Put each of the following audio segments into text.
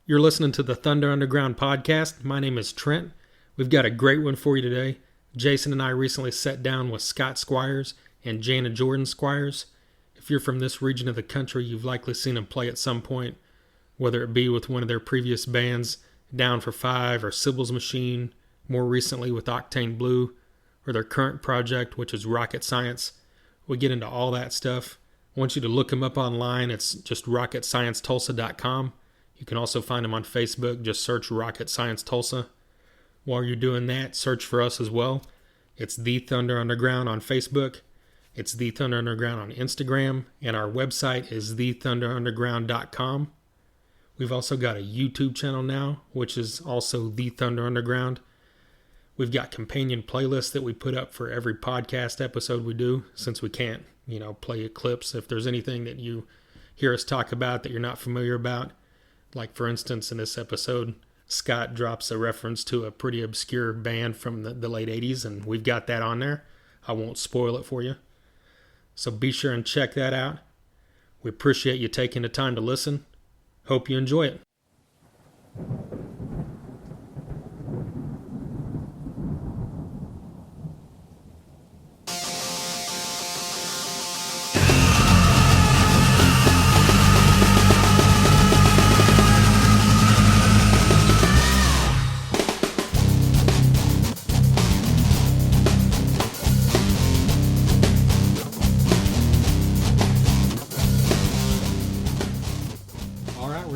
You're listening to the Thunder Underground podcast. My name is Trent. We've got a great one for you today. Jason and I recently sat down with Scott Squires and Janna Squires. If you're from this region of the country, you've likely seen them play at some point, whether it be with one of their previous bands, Down for Five or Sybill's Machine, more recently with Octane Blue, or their current project, which is Rocket Science. We get into all that stuff. I want you to look them up online. It's just rocketsciencetulsa.com. You can also find them on Facebook. Just search Rocket Science Tulsa. While you're doing that, search for us as well. It's The Thunder Underground on Facebook. It's The Thunder Underground on Instagram. And our website is thethunderunderground.com. We've also got a YouTube channel now, which is also The Thunder Underground. We've got companion playlists that we put up for every podcast episode we do, since we can't, play clips. If there's anything that you hear us talk about that you're not familiar about, like for instance in this episode, Scott drops a reference to a pretty obscure band from the late 80s, and we've got that on there. I won't spoil it for you. So be sure and check that out. We appreciate you taking the time to listen. Hope you enjoy it.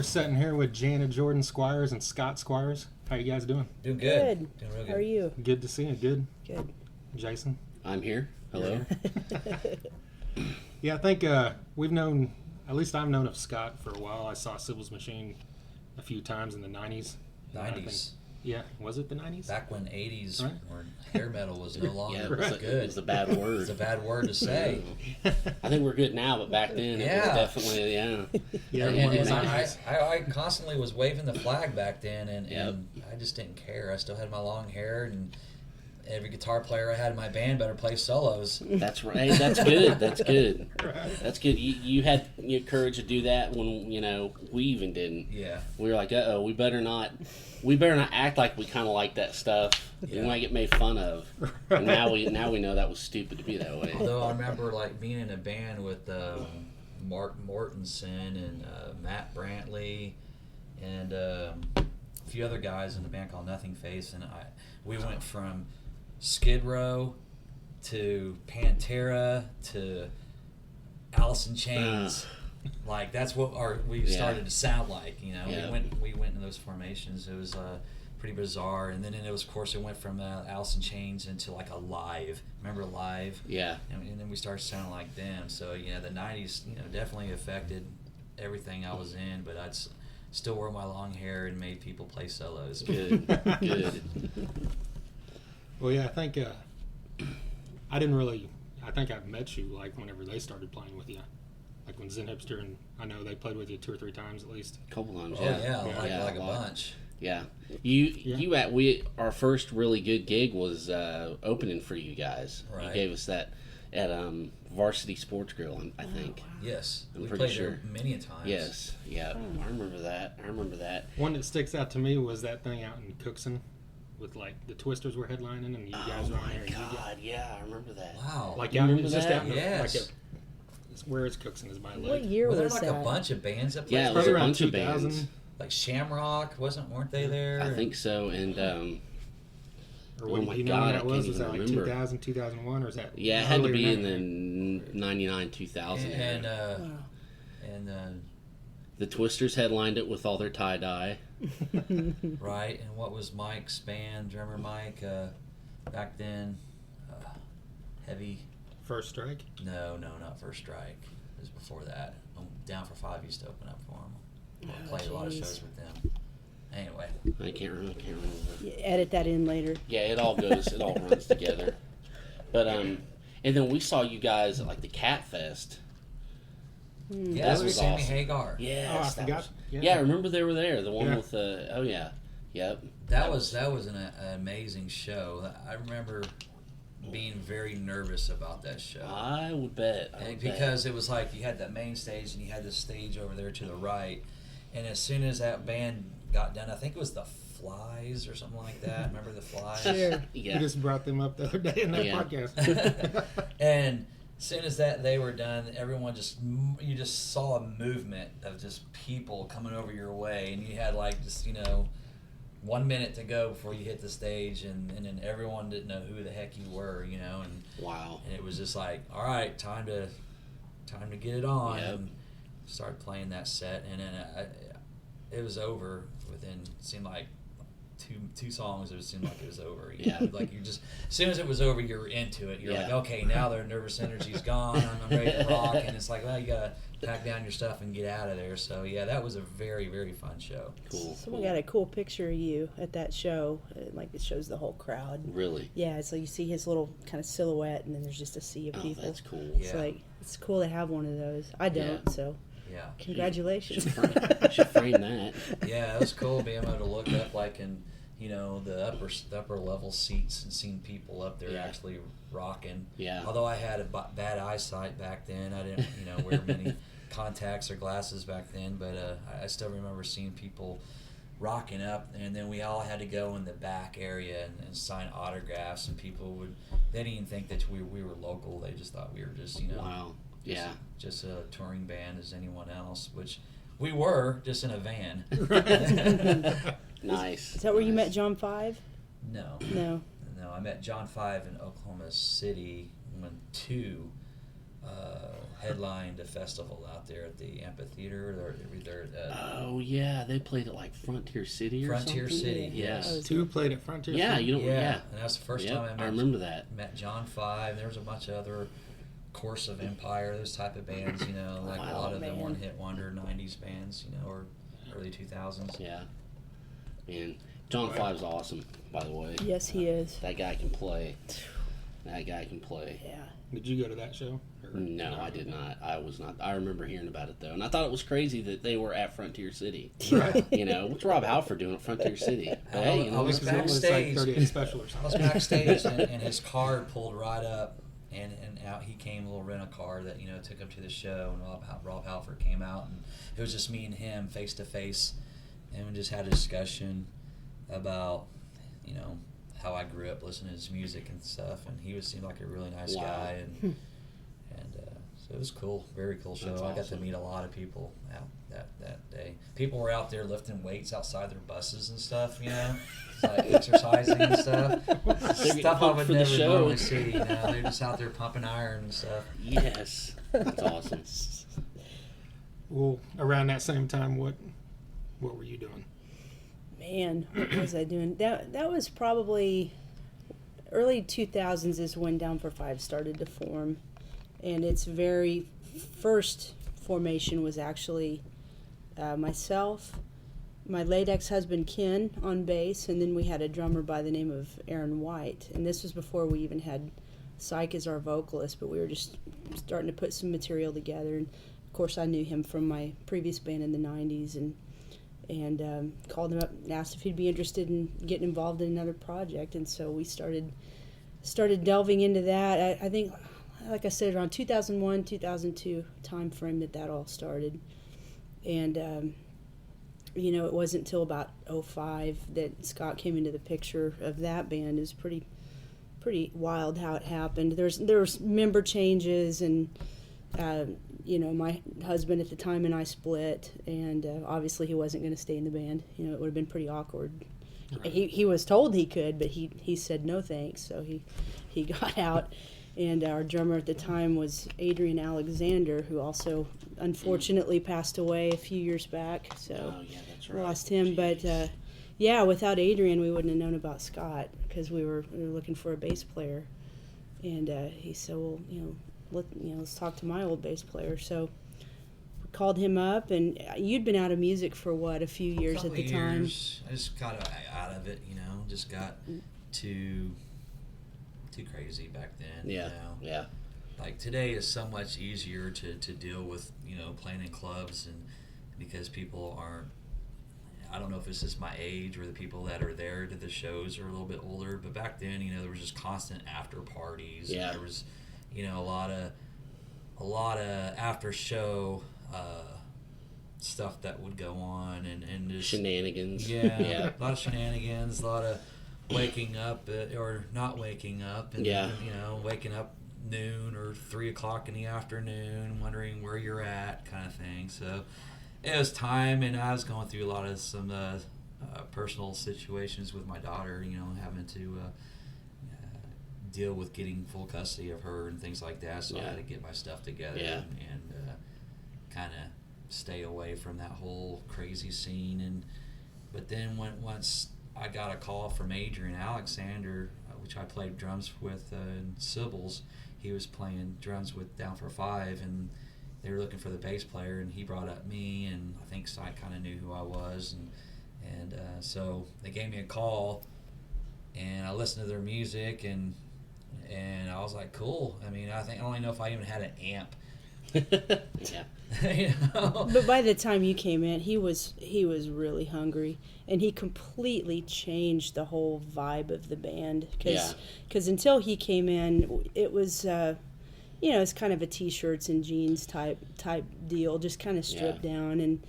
Sitting here with Janna Squires and Scott Squires. How you guys doing? Doing good. Doing real good. How are you? Good to see you. Good. Jason? I'm here. Hello. Yeah, I think we've known, at least I've known of Scott for a while. I saw Sybill's Machine a few times in the 90s. 90s. Yeah, was it the 90s? Back when 80s, right? Where hair metal was no longer good. It was a bad word. It's a bad word to say. I think we're good now, but back then it was definitely, I constantly was waving the flag back then, and I just didn't care. I still had my long hair, and every guitar player I had in my band better play solos. That's right. That's good. That's good. That's good. You had courage to do that when we even didn't. Yeah. We were like, we better not act like we kind of like that stuff. Yeah. We might get made fun of. And now we know that was stupid to be that way. Although I remember being in a band with Mark Mortensen and Matt Brantley and a few other guys in a band called Nothing Face, and we went from Skid Row to Pantera to Alice in Chains. That's what we started to sound like. We went in those formations. It was pretty bizarre. And then it went from Alice in Chains into a Live. Remember Live? Yeah. And then we started sounding like them. So the 90s definitely affected everything I was in, but I'd still wore my long hair and made people play solos. Good. Well, yeah, I think I think I met you whenever they started playing with you. Like when Zen Hipster, and I know they played with you 2 or 3 times at least. A couple times. Yeah, a bunch. Yeah. Our first really good gig was opening for you guys. Right. You gave us that at Varsity Sports Grill, I think. Wow. Yes. I'm we pretty played sure. There many times. Yes. Yeah. I remember that. One that sticks out to me was that thing out in Cookson with the Twisters were headlining and you guys were on there. Oh my God! Yeah, I remember that. Wow. Yes. Where is Cookson is my leg. What year was that? A bunch of bands that played. Yeah, it was a bunch of bands. Like Shamrock, weren't they there? I think so, and or when when that was that 2000, 2001, or is that? Yeah, it had to be in the 99, 2000. And the Twisters headlined it with all their tie-dye. Right, and what was Mike's band? Drummer Mike, back then, Heavy. First Strike? No, not First Strike. It was before that. Down for Five used to open up for them. Played a lot of shows with them. Anyway, I can't remember. Edit that in later. Yeah, it all runs together. But and then we saw you guys at the Cat Fest. Yeah, that was Sammy awesome. Hagar. Yes, I forgot. Yeah, I remember they were there. The one with yep. That was an amazing show. I remember being very nervous about that show. I would bet. Because it was you had that main stage and you had the stage over there to the right, and as soon as that band got done. I think it was the Flies or something like that. Remember the Flies? Sure. We just brought them up the other day in that podcast. And as soon as they were done, everyone you just saw a movement of just people coming over your way, and you had like just 1 minute to go before you hit the stage, and then everyone didn't know who the heck you were, and wow, and it was just like, all right, time to get it on, yep. and start playing that set, and then it was over within, seemed like two songs. It seemed like it was over. Like you just, as soon as it was over, you're into it. You're like, okay, now their nervous energy's gone. I'm ready to rock, and it's like, well, you gotta pack down your stuff and get out of there. So yeah, that was a very, very fun show. Cool. Someone got a cool picture of you at that show. Like it shows the whole crowd. Really? Yeah. So you see his little kind of silhouette, and then there's just a sea of people. That's cool. It's like it's cool to have one of those. I don't. So. Yeah. Congratulations. Should frame that. Yeah, it was cool being able to look up like in the upper level seats and seeing people up there actually rocking. Yeah. Although I had a bad eyesight back then, I didn't wear many contacts or glasses back then, but I still remember seeing people rocking up, and then we all had to go in the back area and sign autographs, and people they didn't even think that we were local. They just thought we were just wow. Yeah. Just a touring band as anyone else, which we were, just in a van. Nice. Is that where you met John 5? No. No. No, I met John 5 in Oklahoma City when 2 headlined a festival out there at the amphitheater. Oh yeah, they played at like Frontier City or Frontier something. City, yes. 2 played at Frontier Yeah, City. And that's the first time I remember that. Met John 5. There was a bunch of other Course of Empire, those type of bands, like a lot of the one-hit wonder 90s bands, or early 2000s. Yeah. And John 5's awesome, by the way. Yes, he is. That guy can play. Yeah. Did you go to that show? No, I did not. I was not. I remember hearing about it, though. And I thought it was crazy that they were at Frontier City. Right. What's Rob Halford doing at Frontier City? But hey, I was backstage. Like 38 special or I something. was backstage, and his car pulled right up, and out he came, a little rental car that took him to the show, and Rob Halford came out, and it was just me and him face to face, and we just had a discussion about how I grew up listening to his music and stuff, and he seemed like a really nice guy, and so it was cool, very cool show. That's I got to awesome. meet a lot of people out that day. People were out there lifting weights outside their buses and stuff, like exercising and stuff. Stuff I would never normally see. They're just out there pumping iron and stuff. Yes, that's awesome. Well, around that same time, what were you doing? Man, what was I doing? That was probably early 2000s is when Down for Five started to form, and its very first formation was actually myself, my late ex-husband Ken on bass, and then we had a drummer by the name of Aaron White, and this was before we even had Syke as our vocalist, but we were just starting to put some material together, and of course I knew him from my previous band in the 90s, and called him up and asked if he'd be interested in getting involved in another project, and so we started delving into that. I think, like I said, around 2001, 2002 time frame that all started, and it wasn't until about 2005 that Scott came into the picture of that band. It was pretty wild how it happened. There was member changes, and my husband at the time and I split, and obviously he wasn't going to stay in the band. It would have been pretty awkward. Right. He was told he could, but he said no thanks, so he got out. And our drummer at the time was Adrian Alexander, who also unfortunately passed away a few years back. So yeah, that's right. Lost him. Jeez. But without Adrian, we wouldn't have known about Scott, because we were looking for a bass player. And he said, well, let's talk to my old bass player. So we called him up, and you'd been out of music for a few years at the time. I just got out of it, just got too crazy back then. Yeah, yeah. Like today is so much easier to deal with, playing in clubs, and because people aren't, I don't know if it's just my age or the people that are there to the shows are a little bit older, but back then, there was just constant after parties. Yeah. And there was, a lot of after show stuff that would go on and just shenanigans. Yeah, a lot of shenanigans, a lot of waking up or not waking up, and waking up noon or 3 o'clock in the afternoon, wondering where you're at, kind of thing. So it was time, and I was going through a lot of some personal situations with my daughter, having to deal with getting full custody of her and things like that. So I had to get my stuff together and kind of stay away from that whole crazy scene. But then once I got a call from Adrian Alexander, which I played drums with in Sybill's. He was playing drums with Down for Five, and they were looking for the bass player, and he brought up me, and I think I kind of knew who I was, and so they gave me a call, and I listened to their music, and I was like, cool. I mean, I don't even know if I even had an amp. But by the time you came in, he was really hungry, and he completely changed the whole vibe of the band. Because until he came in, it was it's kind of a t-shirts and jeans type deal, just kind of stripped down.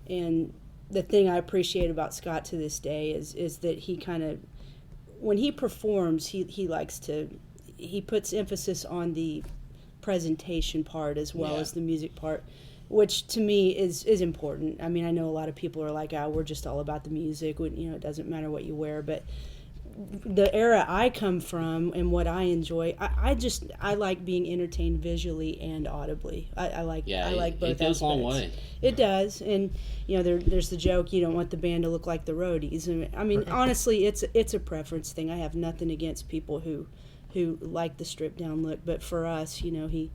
And the thing I appreciate about Scott to this day is that he kind of, when he performs, he puts emphasis on the presentation part as well as the music part, which to me is important. I mean, I know a lot of people are like, we're just all about the music. It doesn't matter what you wear. But the era I come from and what I enjoy, I like being entertained visually and audibly. I like both aspects. It goes a long way. It does, and there's the joke, you don't want the band to look like the Roadies. And I mean, honestly, it's a preference thing. I have nothing against people who like the stripped down look, but for us, he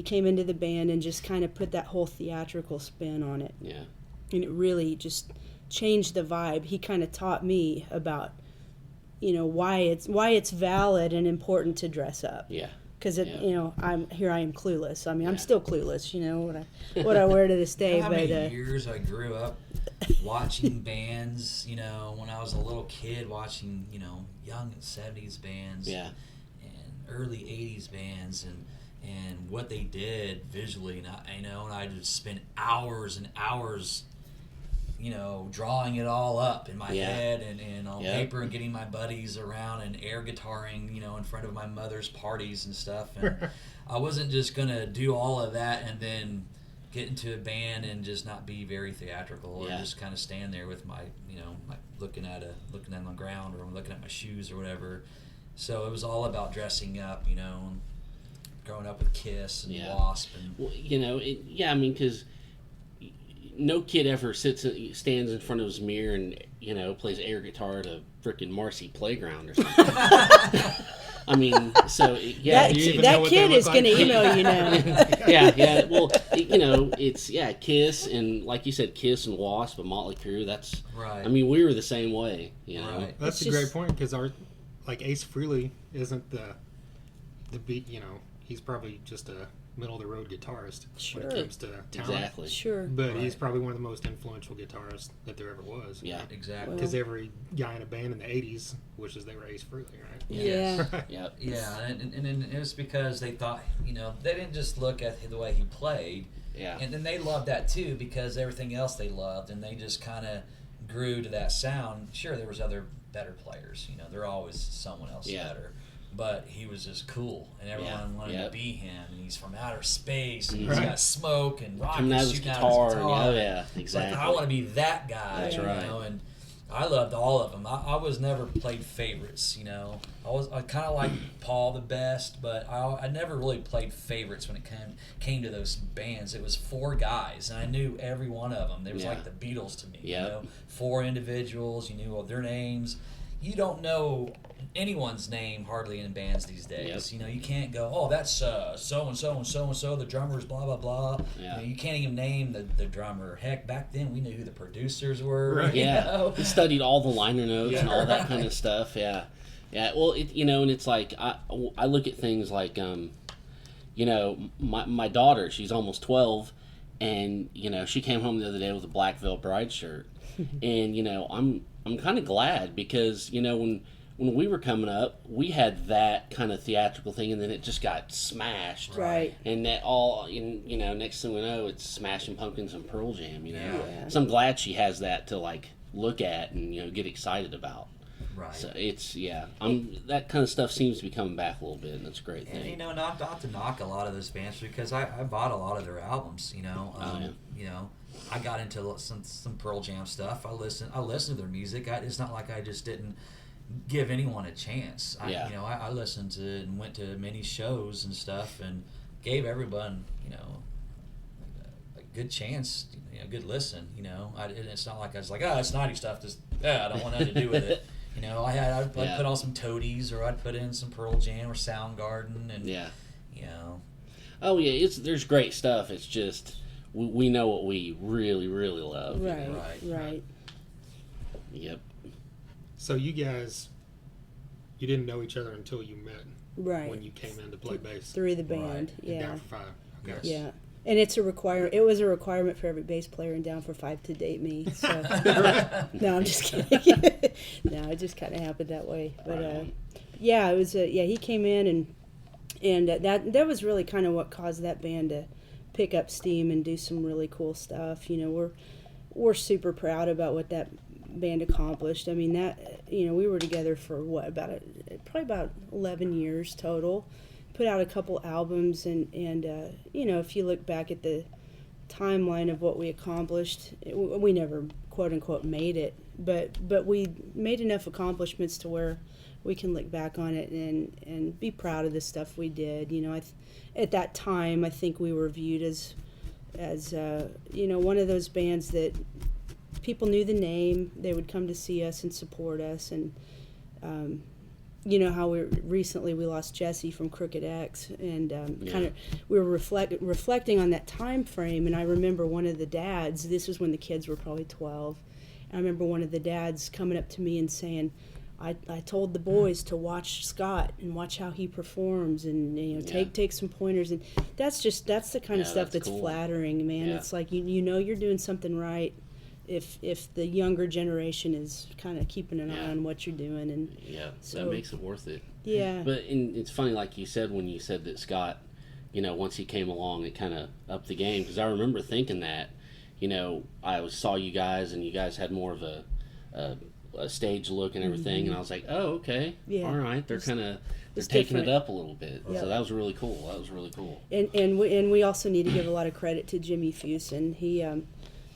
came into the band and just kind of put that whole theatrical spin on it. Yeah. And it really just changed the vibe. He kind of taught me about, why it's valid and important to dress up. Yeah. Because I am clueless. I mean, I'm still clueless. What I wear to this day. How many years I grew up watching bands. When I was a little kid, watching young '70s bands. Yeah. Early 80s bands and what they did visually, and I just spent hours and hours drawing it all up in my head and on paper, and getting my buddies around and air guitaring in front of my mother's parties and stuff, and I wasn't just gonna do all of that and then get into a band and just not be very theatrical or just kind of stand there with my looking at on the ground, or I'm looking at my shoes or whatever. So it was all about dressing up, and growing up with Kiss and Wasp. And because no kid ever stands in front of his mirror and, plays air guitar at a frickin' Marcy playground or something. I mean, so, that kid is going to email you now. Well, it's, Kiss, and like you said, Kiss and Wasp and Motley Crue, that's, right. I mean, we were the same way, Right. That's a great point, because Ace Frehley isn't the beat, he's probably just a middle-of-the-road guitarist when it comes to talent. Exactly. Sure. But he's probably one of the most influential guitarists that there ever was. Yeah, exactly. Because every guy in a band in the 80s wishes they were Ace Frehley, right? Yeah. Yeah, and it was because they thought, they didn't just look at the way he played. Yeah. And then they loved that too, because everything else they loved, and they just kind of grew to that sound. Sure, there was other better players, they're always someone else better, but he was just cool, and everyone wanted to be him, and he's from outer space, and he's got smoke and rockets shooting out of his guitar. Exactly. I want to be that guy. That's right. And I loved all of them. I was never played favorites, I kind of liked Paul the best, but I never really played favorites when it came to those bands. It was 4 guys, and I knew every one of them. They was like the Beatles to me. 4 individuals, you knew all their names. You don't know anyone's name hardly in bands these days. You can't go, oh, that's so and so and so and so. The drummer's blah blah blah. Yeah. You can't even name the drummer. Heck, back then we knew who the producers were. Right. Yeah, we studied all the liner notes and all that kind of stuff. Yeah. Well, and it's like I look at things like my daughter. She's almost 12, and she came home the other day with a Black Veil Bride shirt, and I'm kind of glad, because when when we were coming up, we had that kind of theatrical thing, and then it just got smashed. Right. And that all, you know, next thing we know, it's Smashing Pumpkins and Pearl Jam. You know, Yeah. so I'm glad she has that to like look at and get excited about. Right. So it's that kind of stuff seems to be coming back a little bit, and that's a great thing. And not to knock a lot of those bands, because I bought a lot of their albums. I got into some Pearl Jam stuff. I listened to their music. It's not like I just didn't give anyone a chance. I listened to it and went to many shows and stuff, and gave everyone a good chance, a good listen. It's not like I was like, it's naughty stuff. I don't want nothing to do with it. I'd put on some Toadies, or I'd put in some Pearl Jam or Soundgarden, and Oh yeah, there's great stuff. It's just we know what we really, really love. Right. Yep. So you guys, you didn't know each other until you met. Right. When you came in to play bass. Through the band, In yeah. Down for Five. Okay. Yes. Yeah. And it's a requirement. It was a requirement for every bass player in Down for Five to date me. So no, I'm just kidding. No, it just kind of happened that way. But it was. He came in and that was really kind of what caused that band to pick up steam and do some really cool stuff. We're super proud about what that band accomplished. I mean, that we were together for probably about 11 years total. Put out a couple albums, and if you look back at the timeline of what we accomplished, we never quote unquote made it, but we made enough accomplishments to where we can look back on it and be proud of the stuff we did. At that time, I think we were viewed as one of those bands that people knew the name. They would come to see us and support us, and how we lost Jesse from Crooked X, and we were reflecting on that time frame. And I remember one of the dads, this was when the kids were probably 12, and I remember one of the dads coming up to me and saying, I told the boys to watch Scott and watch how he performs, and take some pointers. And that's the kind of stuff that's cool. Flattering, man. Yeah. It's like you're doing something right if the younger generation is kind of keeping an eye on what you're doing, and so that makes it worth it. Yeah. But it's funny, like you said, when you said that Scott, once he came along, it kind of upped the game, because I remember thinking that, I saw you guys, and you guys had more of a stage look and everything, and I was like, oh, okay, all right, they're taking different. it up a little bit. Yeah. So that was really cool. And we also need to give a lot of credit to Jimmy Fusen. He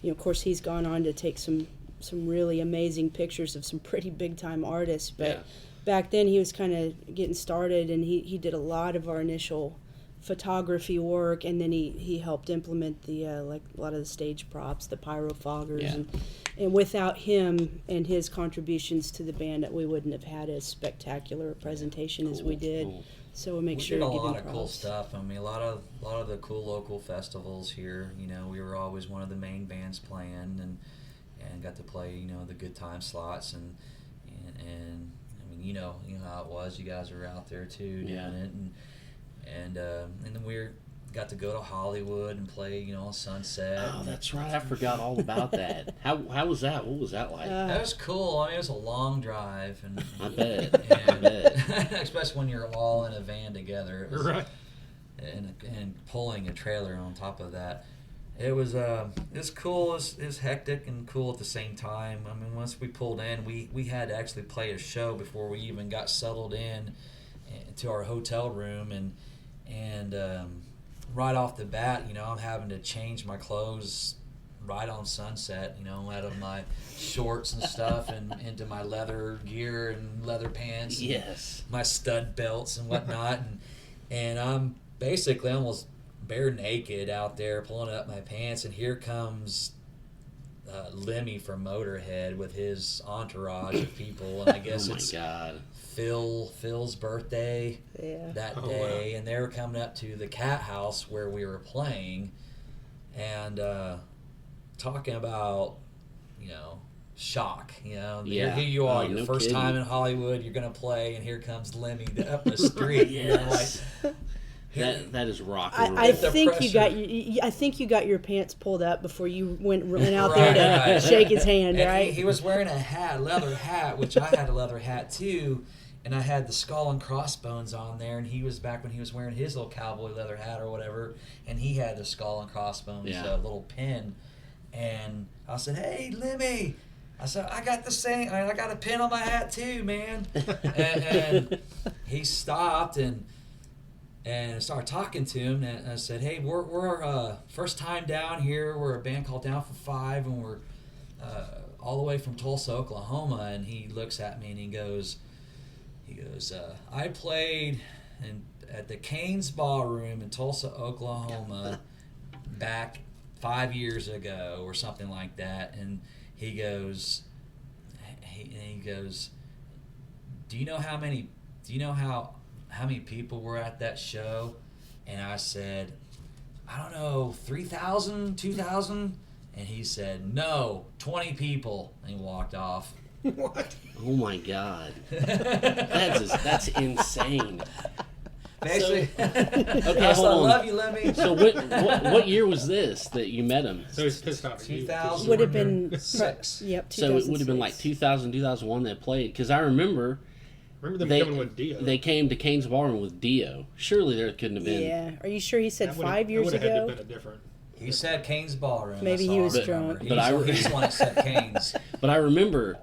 of course, he's gone on to take some really amazing pictures of some pretty big-time artists. But back then, he was kind of getting started, and he did a lot of our initial photography work, and then he helped implement the a lot of the stage props, the pyro foggers, and without him and his contributions to the band, that we wouldn't have had as spectacular a presentation as we did. Cool. So we'll make we sure did to a give him lot of props. cool stuff. I mean, a lot of the cool local festivals here. We were always one of the main bands playing, and got to play the good time slots, and I mean you know how it was. You guys were out there too doing it, and then we got to go to Hollywood and play on Sunset. Oh, that's right. I forgot all about that. How was that? What was that like? That was cool. I mean, it was a long drive, and I bet. especially when you're all in a van together. It was, Right. And pulling a trailer on top of that. It was cool. It was hectic and cool at the same time. I mean, once we pulled in, we had to actually play a show before we even got settled in to our hotel room, and right off the bat, I'm having to change my clothes right on Sunset, out of my shorts and stuff and into my leather gear and leather pants. Yes. And my stud belts and whatnot, and I'm basically almost bare naked out there pulling up my pants, and here comes Lemmy from Motorhead with his entourage of people, and I guess it's God. Phil's birthday that day, wow. and they were coming up to the Cathouse where we were playing, and talking about shock. Here you are, your no first kidding. time in Hollywood, you're gonna play, and here comes Lemmy up the street. Yes. That is rock and roll. I The think you got pressure. I think you got your pants pulled up before you went out there to Right. shake his hand, And right? he was wearing a hat, leather hat, which I had a leather hat too, and I had the skull and crossbones on there. And he was back when he was wearing his little cowboy leather hat or whatever, and he had the skull and crossbones little pin. And I said, "Hey, Lemmy," I said, "I got the same. I got a pin on my hat too, man." and he stopped and I started talking to him, and I said, "Hey, we're first time down here. We're a band called Down for Five, and we're all the way from Tulsa, Oklahoma." And he looks at me and he goes, "I played at the Cain's Ballroom in Tulsa, Oklahoma, back 5 years ago or something like that." And he goes, "Do you know how many people were at that show?" And I said, "I don't know, 3,000, 2,000?" And he said, "No, 20 people." And he walked off. What? Oh my God, that's insane. Basically, Okay, I hold on. love you, Lemmy. So what year was this that you met him? So he's pissed off at you. 2000 Would have been six. Yep. So it would have been like 2006. 2000, 2001 that played, because I remember Remember them they coming with Dio? they came to Cain's Ballroom with Dio. Surely there couldn't have been. Yeah. Are you sure he said That would've- 5 years that would've had to ago? have been a different. He said Cain's Ballroom. Maybe that's he all was I remember. drunk. He's the one that said Cain's. But I remember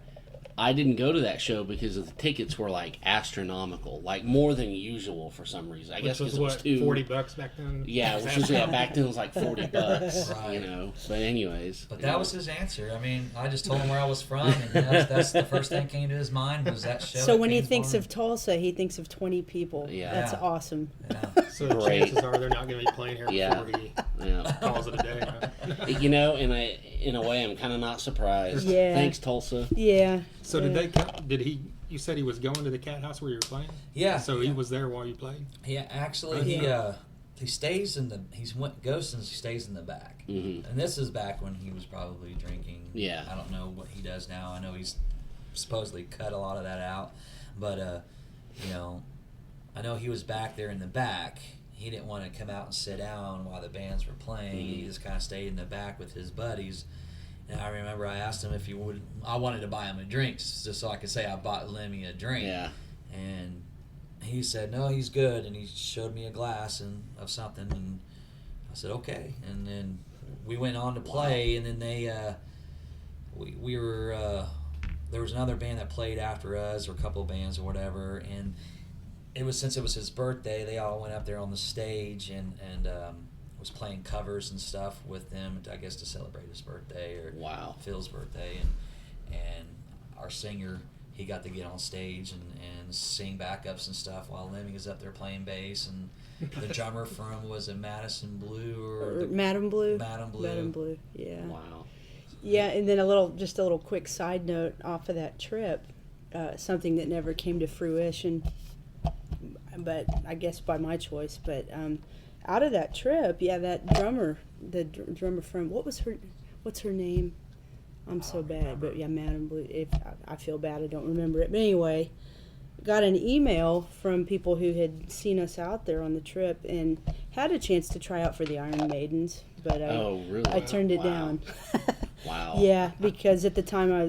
I didn't go to that show because the tickets were like astronomical, like more than usual for some reason. I guess Which was because it was what, too. $40 back then? Yeah, which was, back then it was like $40, Right. you know. But anyways, But that was his answer. I mean, I just told him where I was from, and that's the first thing that came to his mind was that show. So at when he Cain's thinks Ballroom. of Tulsa, he thinks of 20 people. Yeah. That's Yeah. awesome. Yeah. So Great. chances are they're not going to be playing here Yeah. before he yeah. calls it a day. Huh? You know, in a way, I'm kind of not surprised. Yeah. Thanks, Tulsa. Yeah. So did he? You said he was going to the Cathouse where you were playing. Yeah. So he was there while you played. Yeah, actually, he stays in the goes and stays in the back. Mm-hmm. And this is back when he was probably drinking. Yeah. I don't know what he does now. I know he's supposedly cut a lot of that out, but I know he was back there in the back. He didn't want to come out and sit down while the bands were playing. Mm-hmm. He just kind of stayed in the back with his buddies. And I remember I asked him if he would. I wanted to buy him a drink just so I could say I bought Lemmy a drink. Yeah. And he said, "No, he's good." And he showed me a glass of something, and I said, "Okay." And then we went on to play, and then we were there was another band that played after us, or a couple of bands or whatever, and since it was his birthday, they all went up there on the stage and was playing covers and stuff with them, I guess to celebrate his birthday or Wow. Phil's birthday, and our singer, he got to get on stage and sing backups and stuff while Lemmy was up there playing bass, and the drummer from was it Madison Blue or Madam Blue. Madam Blue. Madam Blue. Yeah. Wow. Yeah, and then a little quick side note off of that trip, something that never came to fruition, but I guess by my choice. But out of that trip, that drummer, drummer from what's her name? I'm so bad, but yeah, Madam Blue. If I feel bad, I don't remember it. But anyway, got an email from people who had seen us out there on the trip and had a chance to try out for the Iron Maidens, but Oh, really? I turned it Wow. down. Wow. Yeah, because at the time a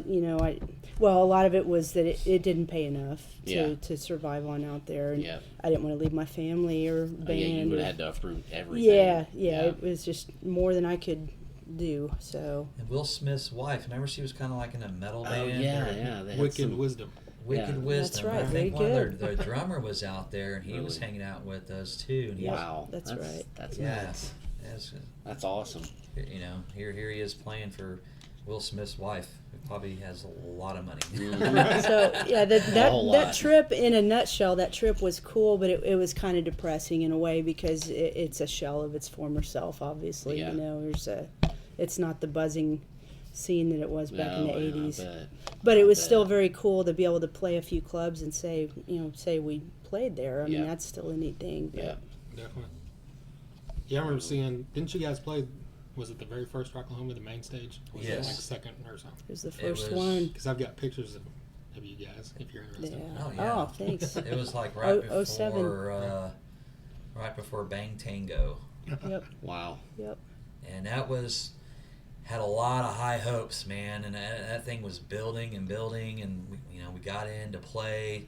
lot of it was that it didn't pay enough Yeah. to survive on out there, and Yeah. I didn't want to leave my family or band. Oh, yeah, you would have had to uproot everything. Yeah, it was just more than I could do. So And Will Smith's wife, remember she was kind of like in a metal Oh, band? yeah, or yeah. They had Wicked some- Wisdom. Wicked Yeah. Wisdom. That's right, I think very one of good. their drummer was out there, and he was Really? hanging out with us too. And he was, Wow. That's right. That's yeah, nuts. That's awesome. here he is playing for Will Smith's wife, who probably has a lot of money. so yeah, A whole that lot. trip in a nutshell, that trip was cool, but it was kind of depressing in a way because it's a shell of its former self. Obviously, Yeah. it's not the buzzing scene that it was back in the No, yeah, I 80s. bet. But it was bet. still very cool to be able to play a few clubs and say we played there. I mean, Yeah. that's still a neat thing. But Yeah. Definitely. Yeah, I remember seeing. Didn't you guys play? Was it the very first Rocklahoma, the main stage? Or was it Yes. like second or something? it was the first was- one. Because I've got pictures of you guys, if you're Yeah. interested. Oh, yeah. Oh, thanks. It was like right Oh, 07. before right before Bang Tango. Yep. Wow. Yep. And that had a lot of high hopes, man. And that thing was building and building, and we got in to play.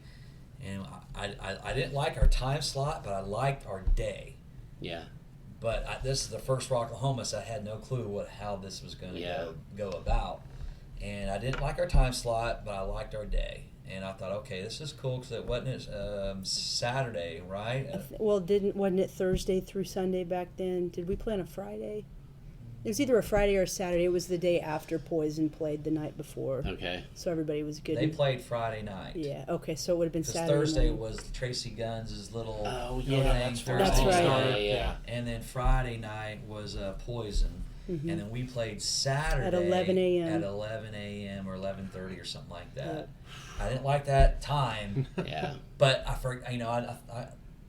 And I didn't like our time slot, but I liked our day. Yeah. But this is the first Rocklahoma, so I had no clue how this was going to go about. And I didn't like our time slot, but I liked our day. And I thought, okay, this is cool because it wasn't Saturday, right? Wasn't it Thursday through Sunday back then? Did we play on a Friday? It was either a Friday or a Saturday. It was the day after Poison played the night before. Okay. So everybody was good. They played Friday night. Yeah. Okay. So it would have been Saturday. Thursday morning. was Tracy Guns' little thing. That's right. Yeah. And then Friday night was Poison. Mm-hmm. And then we played Saturday at 11 a.m. At 11 a.m. or 11:30 or something like that. Yep. I didn't like that time. Yeah. But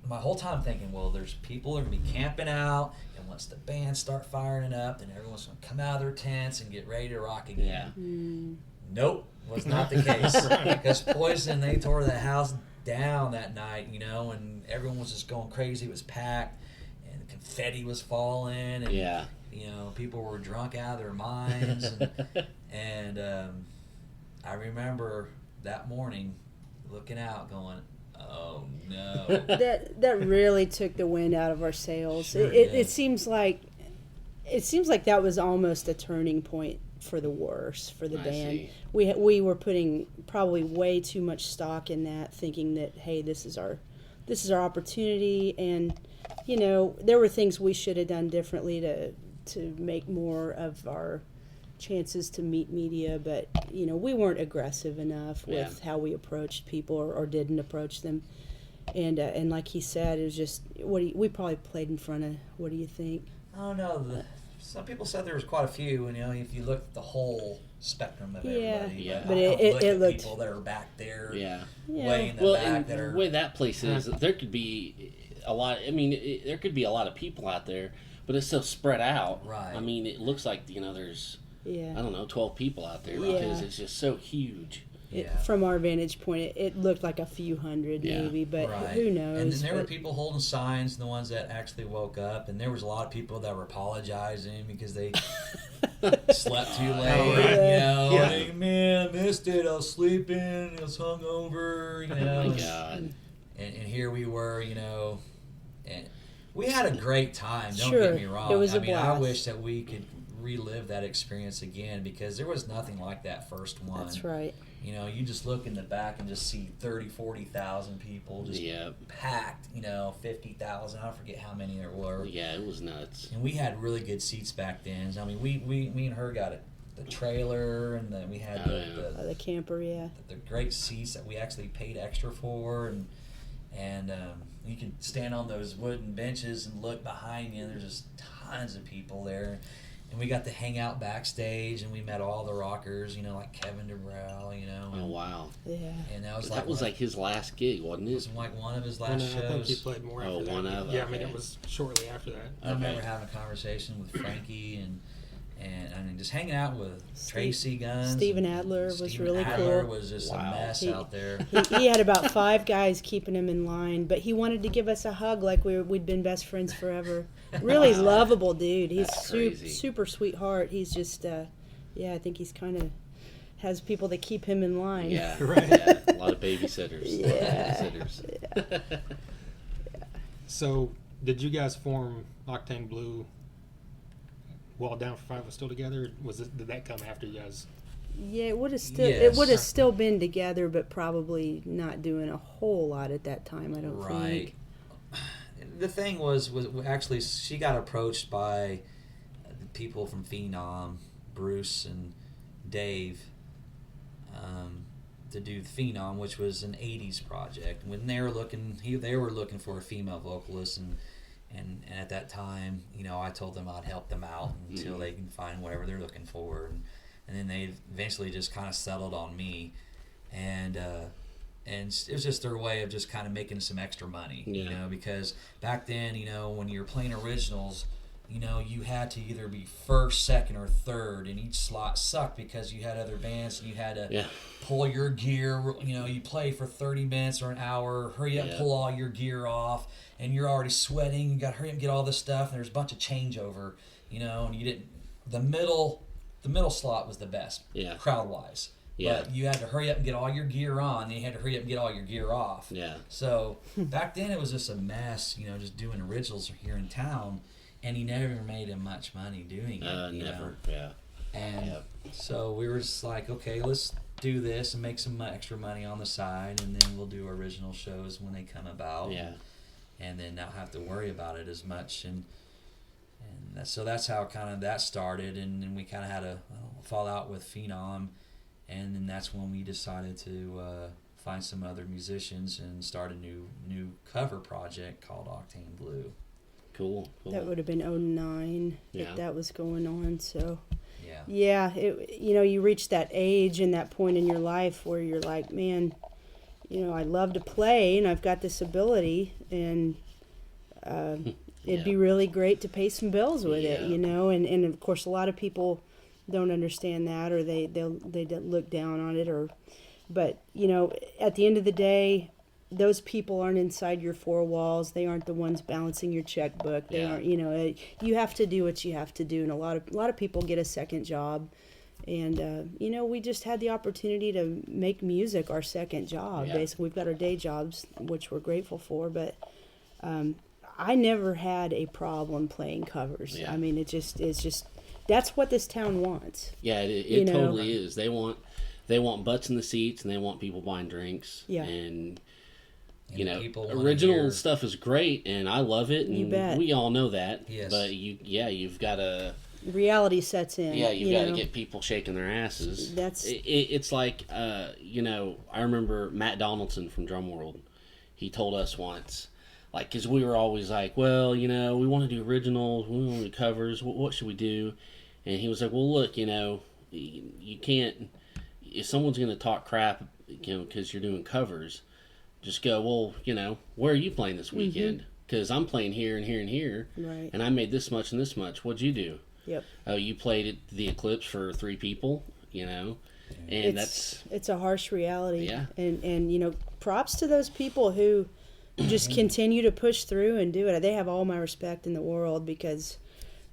my whole time thinking, well, there's people that are going to be camping out, and once the bands start firing it up, then everyone's going to come out of their tents and get ready to rock again. Yeah. Nope, was not the case. Because Poison, they tore the house down that night, and everyone was just going crazy. It was packed, and confetti was falling, and people were drunk out of their minds. And I remember that morning looking out going, oh no. That really took the wind out of our sails. Sure It seems like that was almost a turning point for the worse for the band. See. We were putting probably way too much stock in that, thinking that, hey, this is our opportunity, and there were things we should have done differently to make more of our chances to meet media, but we weren't aggressive enough with how we approached people or didn't approach them, and like he said, it was just we probably played in front of, what do you think? I don't know. Some people said there was quite a few, and if you look at the whole spectrum of everybody, but I don't look it at looked people that are back there, Yeah. way in the Well, back and that are. the way that place is, there could be a lot. I mean, there could be a lot of people out there, but it's so spread out. Right. I mean, it looks like there's I Yeah. don't know 12 people out there Yeah. because it's just so huge. From our vantage point, it looked like a few hundred maybe, but Right. who knows? And then there were But- people holding signs, the ones that actually woke up, and there was a lot of people that were apologizing because they slept too late. Like, man, I missed it. I was sleeping. I was hungover. Oh my God. And here we were, and we had a great time. Don't Sure. get me wrong. It was a I blast. wish that we could relive that experience again because there was nothing like that first one. That's right. You just look in the back and just see 30, 40,000 people just packed, 50,000. I forget how many there were. Yeah, it was nuts. And we had really good seats back then. I mean, me and her got the trailer, and then we had The camper, the great seats that we actually paid extra for, and you can stand on those wooden benches and look behind you, and there's just tons of people there. And we got to hang out backstage, and we met all the rockers, like Kevin DeBrell, Oh wow. Yeah. And that was like his last gig, wasn't it it? was like one of his No, last I think he shows. played more after Oh, that. one of, Yeah, I mean, okay. it was shortly after that. I remember having a conversation with Frankie and I mean, just hanging out with Tracy Guns. Steven Adler was Steven really Adler cool. was just Wow. a mess out there. He had about 5 guys keeping him in line, but he wanted to give us a hug like we'd been best friends forever. Really lovable dude. He's That's crazy. super sweetheart. He's just, I think he's kind of has people that keep him in line. Yeah, Right. yeah, a lot of babysitters. Yeah. Babysitters. So, did you guys form Octane Blue while Down for Five was still together? Did that come after you guys? Yeah, it would have Yes. still been together, but probably not doing a whole lot at that time. I don't think. The thing was actually she got approached by the people from Phenom, Bruce and Dave, to do Phenom, which was an '80s project. When they were looking for a female vocalist, and at that time, I told them I'd help them out until they can find whatever they're looking for, and then they eventually just kind of settled on me, and it was just their way of just kind of making some extra money, Yeah. because back then, when you're playing originals, you know, you had to either be first, second, or third, and each slot sucked because you had other bands and you had to pull your gear. You know, you play for 30 minutes or an hour, hurry up, pull all your gear off, and you're already sweating. You got to hurry up and get all this stuff, and there's a bunch of changeover, you know, and you didn't. The middle slot was the best, crowd wise. Yeah. But you had to hurry up and get all your gear on, and you had to hurry up and get all your gear off. Yeah. So back then it was just a mess, you know, just doing originals here in town. And he never made him much money doing it. Never. Know? Yeah. And so we were just like, okay, let's do this and make some extra money on the side, and then we'll do original shows when they come about. Yeah. And then not have to worry about it as much. And so that's how kind of that started. And then we kind of had a fallout with Phenom. And then that's when we decided to find some other musicians and start a new cover project called Octane Blue. Cool. That would have been 09 if that was going on. So, you know, you reach that age and that point in your life where you're like, man, you know, I love to play and I've got this ability, and it'd be really great to pay some bills with it, you know. And of course, a lot of people don't understand that, or they look down on it, but you know, at the end of the day, those people aren't inside your four walls. They aren't the ones balancing your checkbook. They aren't, you know, you have to do what you have to do. And a lot of people get a second job. And, you know, we just had the opportunity to make music our second job. Basically, we've got our day jobs, which we're grateful for. But I never had a problem playing covers. I mean, it's just, that's what this town wants. Yeah, it totally is. They want butts in the seats, and they want people buying drinks. Yeah. And you know, original stuff is great, and I love it, and you bet. We all know that. Yes. But you've got to. Reality sets in. Yeah, you've got to get people shaking their asses. It's like, you know, I remember Matt Donaldson from Drum World. He told us once, like, because we were always like, well, you know, we want to do originals, we want to do covers. What should we do? And he was like, well, look, you know, you can't. If someone's going to talk crap, you know, because you're doing covers. Just go, well, you know, where are you playing this weekend? Because I'm playing here and here and here, and I made this much and this much. What'd you do? Yep. Oh, you played at the Eclipse for 3 people, you know, and it's a harsh reality. Yeah. And you know, props to those people who just continue to push through and do it. They have all my respect in the world, because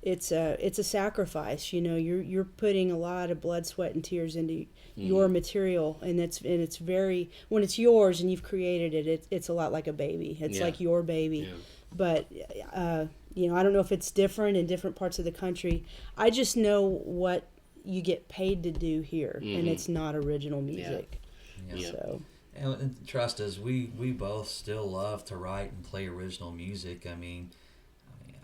it's a sacrifice. You know, you're putting a lot of blood, sweat, and tears into your material, and it's very, when it's yours and you've created it, it's a lot like a baby. It's like your baby. Yeah. But you know, I don't know if it's different in different parts of the country. I just know what you get paid to do here, and it's not original music. Yeah. So. And trust us, we both still love to write and play original music. I mean,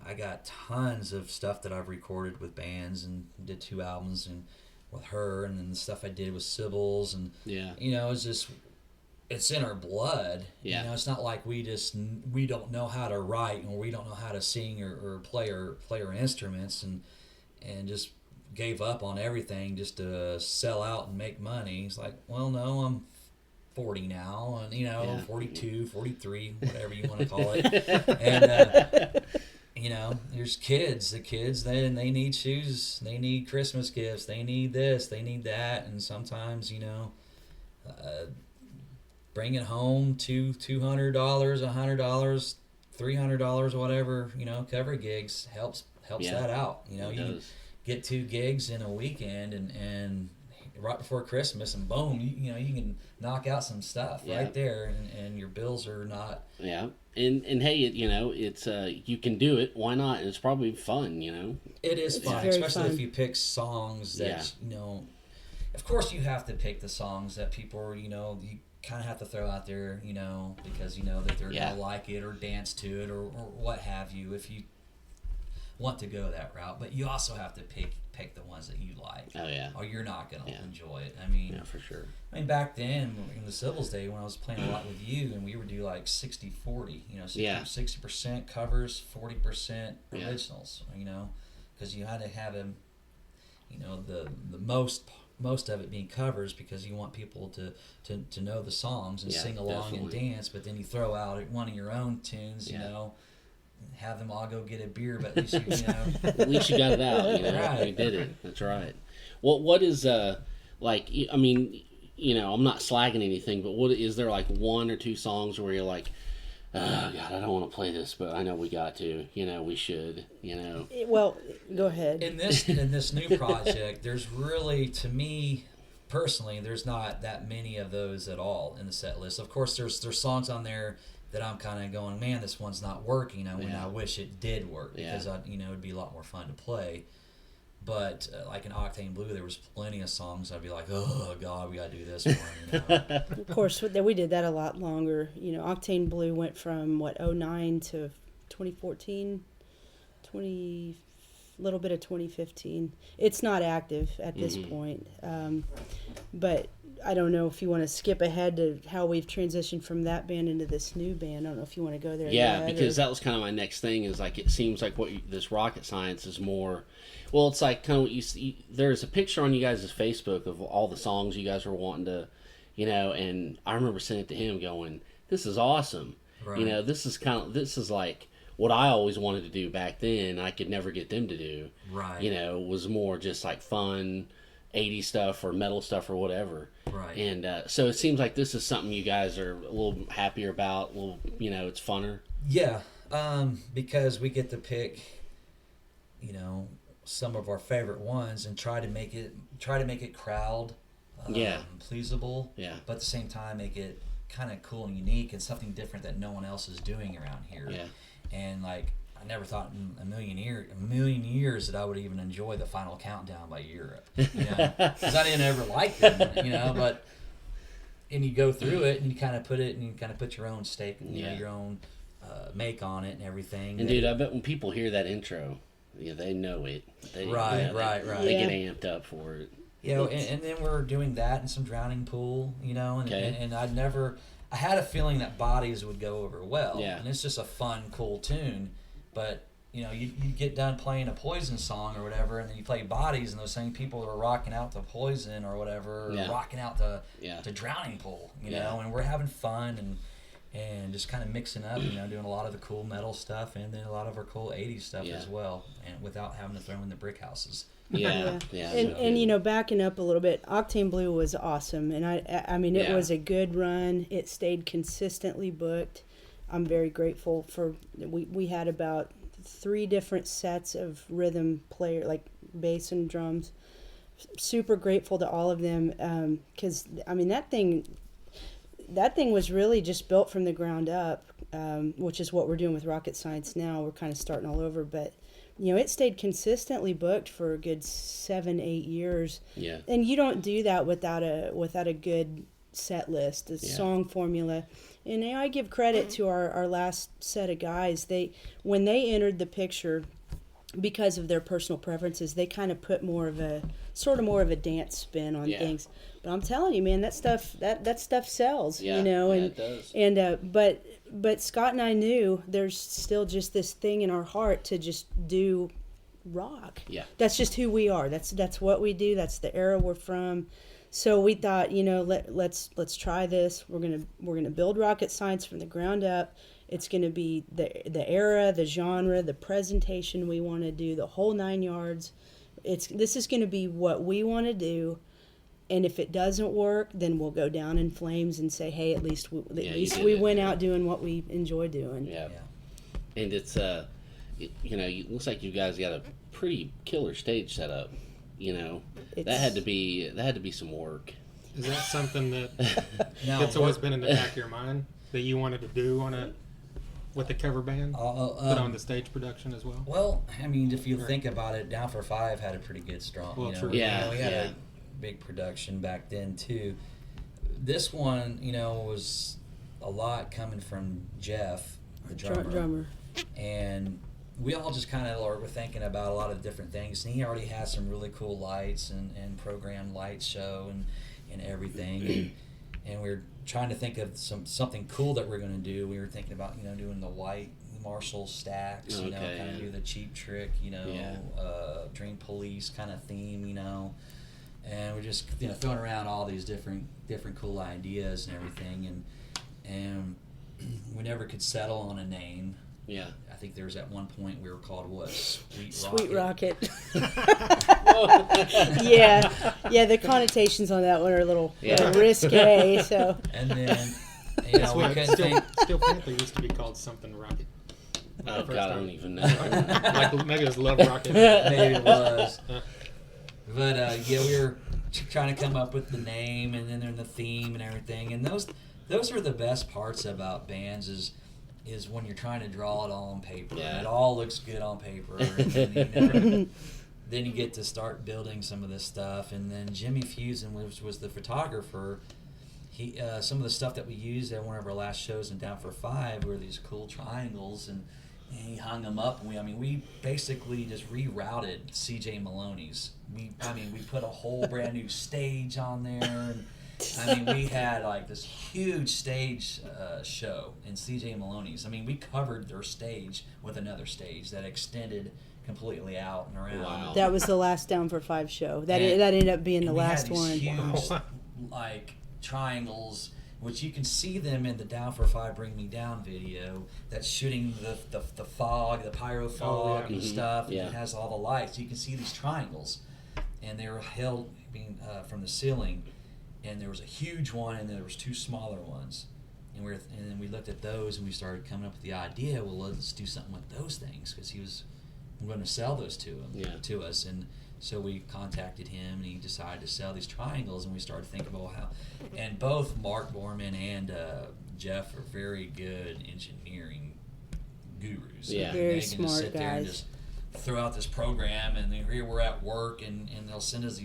I got tons of stuff that I've recorded with bands, and did 2 albums and with her, and then the stuff I did with Sybill's, and you know, it's in our blood. You know, it's not like we don't know how to write, or we don't know how to sing or play our instruments, and just gave up on everything just to sell out and make money. It's like, well, no, I'm 40 now, and you know, 42, 43, whatever you want to call it. And you know, there's kids. The kids, they need shoes. They need Christmas gifts. They need this. They need that. And sometimes, you know, bringing home $200, $100, $300, whatever, you know, cover gigs helps that out. You know, you can get 2 gigs in a weekend, and right before Christmas, and boom, you know, you can knock out some stuff right there, and your bills are not. Yeah. And hey, you know, it's you can do it. Why not? And it's probably fun, you know. It is fun, especially if you pick songs that you know. Of course, you have to pick the songs that people are, you know, you kind of have to throw out there, you know, because you know that they're gonna like it or dance to it or what have you. If you want to go that route, but you also have to pick the ones that you like. Oh yeah. Or you're not gonna enjoy it. I mean, for sure. I mean, back then in the Sybill's day, when I was playing a lot with you, and we would do like 60-40. You know, 60% covers, 40% originals. You know, because you had to have them. You know, the most of it being covers, because you want people to know the songs and sing along and dance. But then you throw out one of your own tunes. You know. have them all go get a beer, but at least you know. At least you got it out. You know, Right. we did it. That's right. What is like? I mean, you know, I'm not slagging anything, but what is there like one or two songs where you're like, oh God, I don't want to play this, but I know we got to. You know, we should. You know. Well, go ahead. In this new project, there's really, to me personally, there's not that many of those at all in the set list. Of course, there's songs on there that I'm kind of going, man, this one's not working. I wish it did work because it'd be a lot more fun to play. But like in Octane Blue, there was plenty of songs I'd be like, oh God, we gotta do this one. You know? Of course, we did that a lot longer. You know, Octane Blue went from '09 to 2014, little bit of 2015. It's not active at this point, but I don't know if you want to skip ahead to how we've transitioned from that band into this new band. I don't know if you want to go there. Yeah, because that was kind of my next thing. Is like it seems like this rocket science is more. Well, it's like kind of what you see. There's a picture on you guys' Facebook of all the songs you guys were wanting to, you know, and I remember sending it to him, going, "This is awesome." Right. You know, this is like what I always wanted to do back then. I could never get them to do. Right. You know, was more just like fun 80s stuff or metal stuff or whatever. Right. And so it seems like this is something you guys are a little happier about. A little, you know, it's funner. Yeah, because we get to pick, you know, some of our favorite ones and try to make it crowd pleasable. Yeah. But at the same time, make it kind of cool and unique and something different that no one else is doing around here. Yeah. And like, I never thought in a million years that I would even enjoy the Final Countdown by Europe, you know, because I didn't ever like them, you know. But and you go through it and you kind of put your own stake, you know, your own make on it and everything. And dude, I bet when people hear that intro, yeah, they know it. They, right. They get amped up for it. You know, and then we're doing that and some Drowning Pool, you know, and I had a feeling that Bodies would go over well. Yeah. And it's just a fun, cool tune. But, you know, you get done playing a Poison song or whatever, and then you play Bodies, and those same people are rocking out to Poison or whatever, or rocking out to Drowning Pool, you know, and we're having fun and just kind of mixing up, you know, doing a lot of the cool metal stuff and then a lot of our cool 80s stuff as well, and without having to throw in the brick houses. Yeah. And you know, backing up a little bit, Octane Blue was awesome, and I mean, it was a good run. It stayed consistently booked. I'm very grateful for we had about 3 different sets of rhythm player, like bass and drums. Super grateful to all of them, because I mean that thing was really just built from the ground up, which is what we're doing with Rocket Science now. We're kind of starting all over, but you know, it stayed consistently booked for a good 7-8 years. Yeah. And you don't do that without a good set list, a song formula. And I give credit to our last set of guys. When they entered the picture, because of their personal preferences, they kind of put more of a dance spin on things. But I'm telling you, man, that stuff sells. Yeah, you know, and it does. And but Scott and I knew there's still just this thing in our heart to just do rock. Yeah, that's just who we are. That's what we do. That's the era we're from. So we thought, you know, let's try this. We're gonna build Rocket Science from the ground up. It's gonna be the era, the genre, the presentation we want to do, the whole 9 yards. This is gonna be what we want to do. And if it doesn't work, then we'll go down in flames and say, hey, at least we went out doing what we enjoy doing. Yeah. And it's you know, it looks like you guys got a pretty killer stage set up. You know, that had to be some work. Is that something that's always been in the back of your mind that you wanted to do with the cover band? Put on the stage production as well? Well, I mean, if you think about it, Down for Five had a pretty good strong. Well, you know, true. we had a big production back then too. This one, you know, was a lot coming from Jeff, the drummer. And we all just kind of were thinking about a lot of different things. And he already had some really cool lights and programmed light show and everything. And we were trying to think of something cool that we're going to do. We were thinking about, you know, doing the white Marshall stacks, you know, kind of do the Cheap Trick, you know, Dream Police kind of theme, you know. And we're just, you know, throwing around all these different cool ideas and everything. And we never could settle on a name. Yeah. I think there was at one point we were called what? Sweet Rocket. Yeah. The connotations on that one are a little risque. So. And then, you know, we couldn't think. Steel Panther used to be called something Rocket. Oh God, I don't even know. Like maybe it was Love Rocket. Maybe it was. But yeah, we were trying to come up with the name and then the theme and everything. And those are the best parts about bands is when you're trying to draw it all on paper. Yeah. It all looks good on paper. And then you get to start building some of this stuff. And then Jimmy Fusen, which was the photographer, he some of the stuff that we used at one of our last shows in Down for Five were these cool triangles, and he hung them up. And we basically just rerouted C.J. Maloney's. We put a whole brand new stage on there. And, we had like this huge stage show in C.J. Maloney's. We covered their stage with another stage that extended completely out and around. Wow. That was the last Down for Five show. That ended up being the last we had these one. huge, like, triangles, which you can see them in the Down for Five Bring Me Down video, that's shooting the fog, the pyro fog and stuff, and it has all the lights. You can see these triangles, and they were held from the ceiling, and there was a huge one, and there was two smaller ones. And then we looked at those, and we started coming up with the idea, well, let's do something with those things, because he was going to sell those to us. And so we contacted him, and he decided to sell these triangles, and we started thinking about how. And both Mark Borman and Jeff are very good engineering gurus. Yeah, And very they can just smart sit there and guys. just throw out this program, and then here we're at work, and they'll send us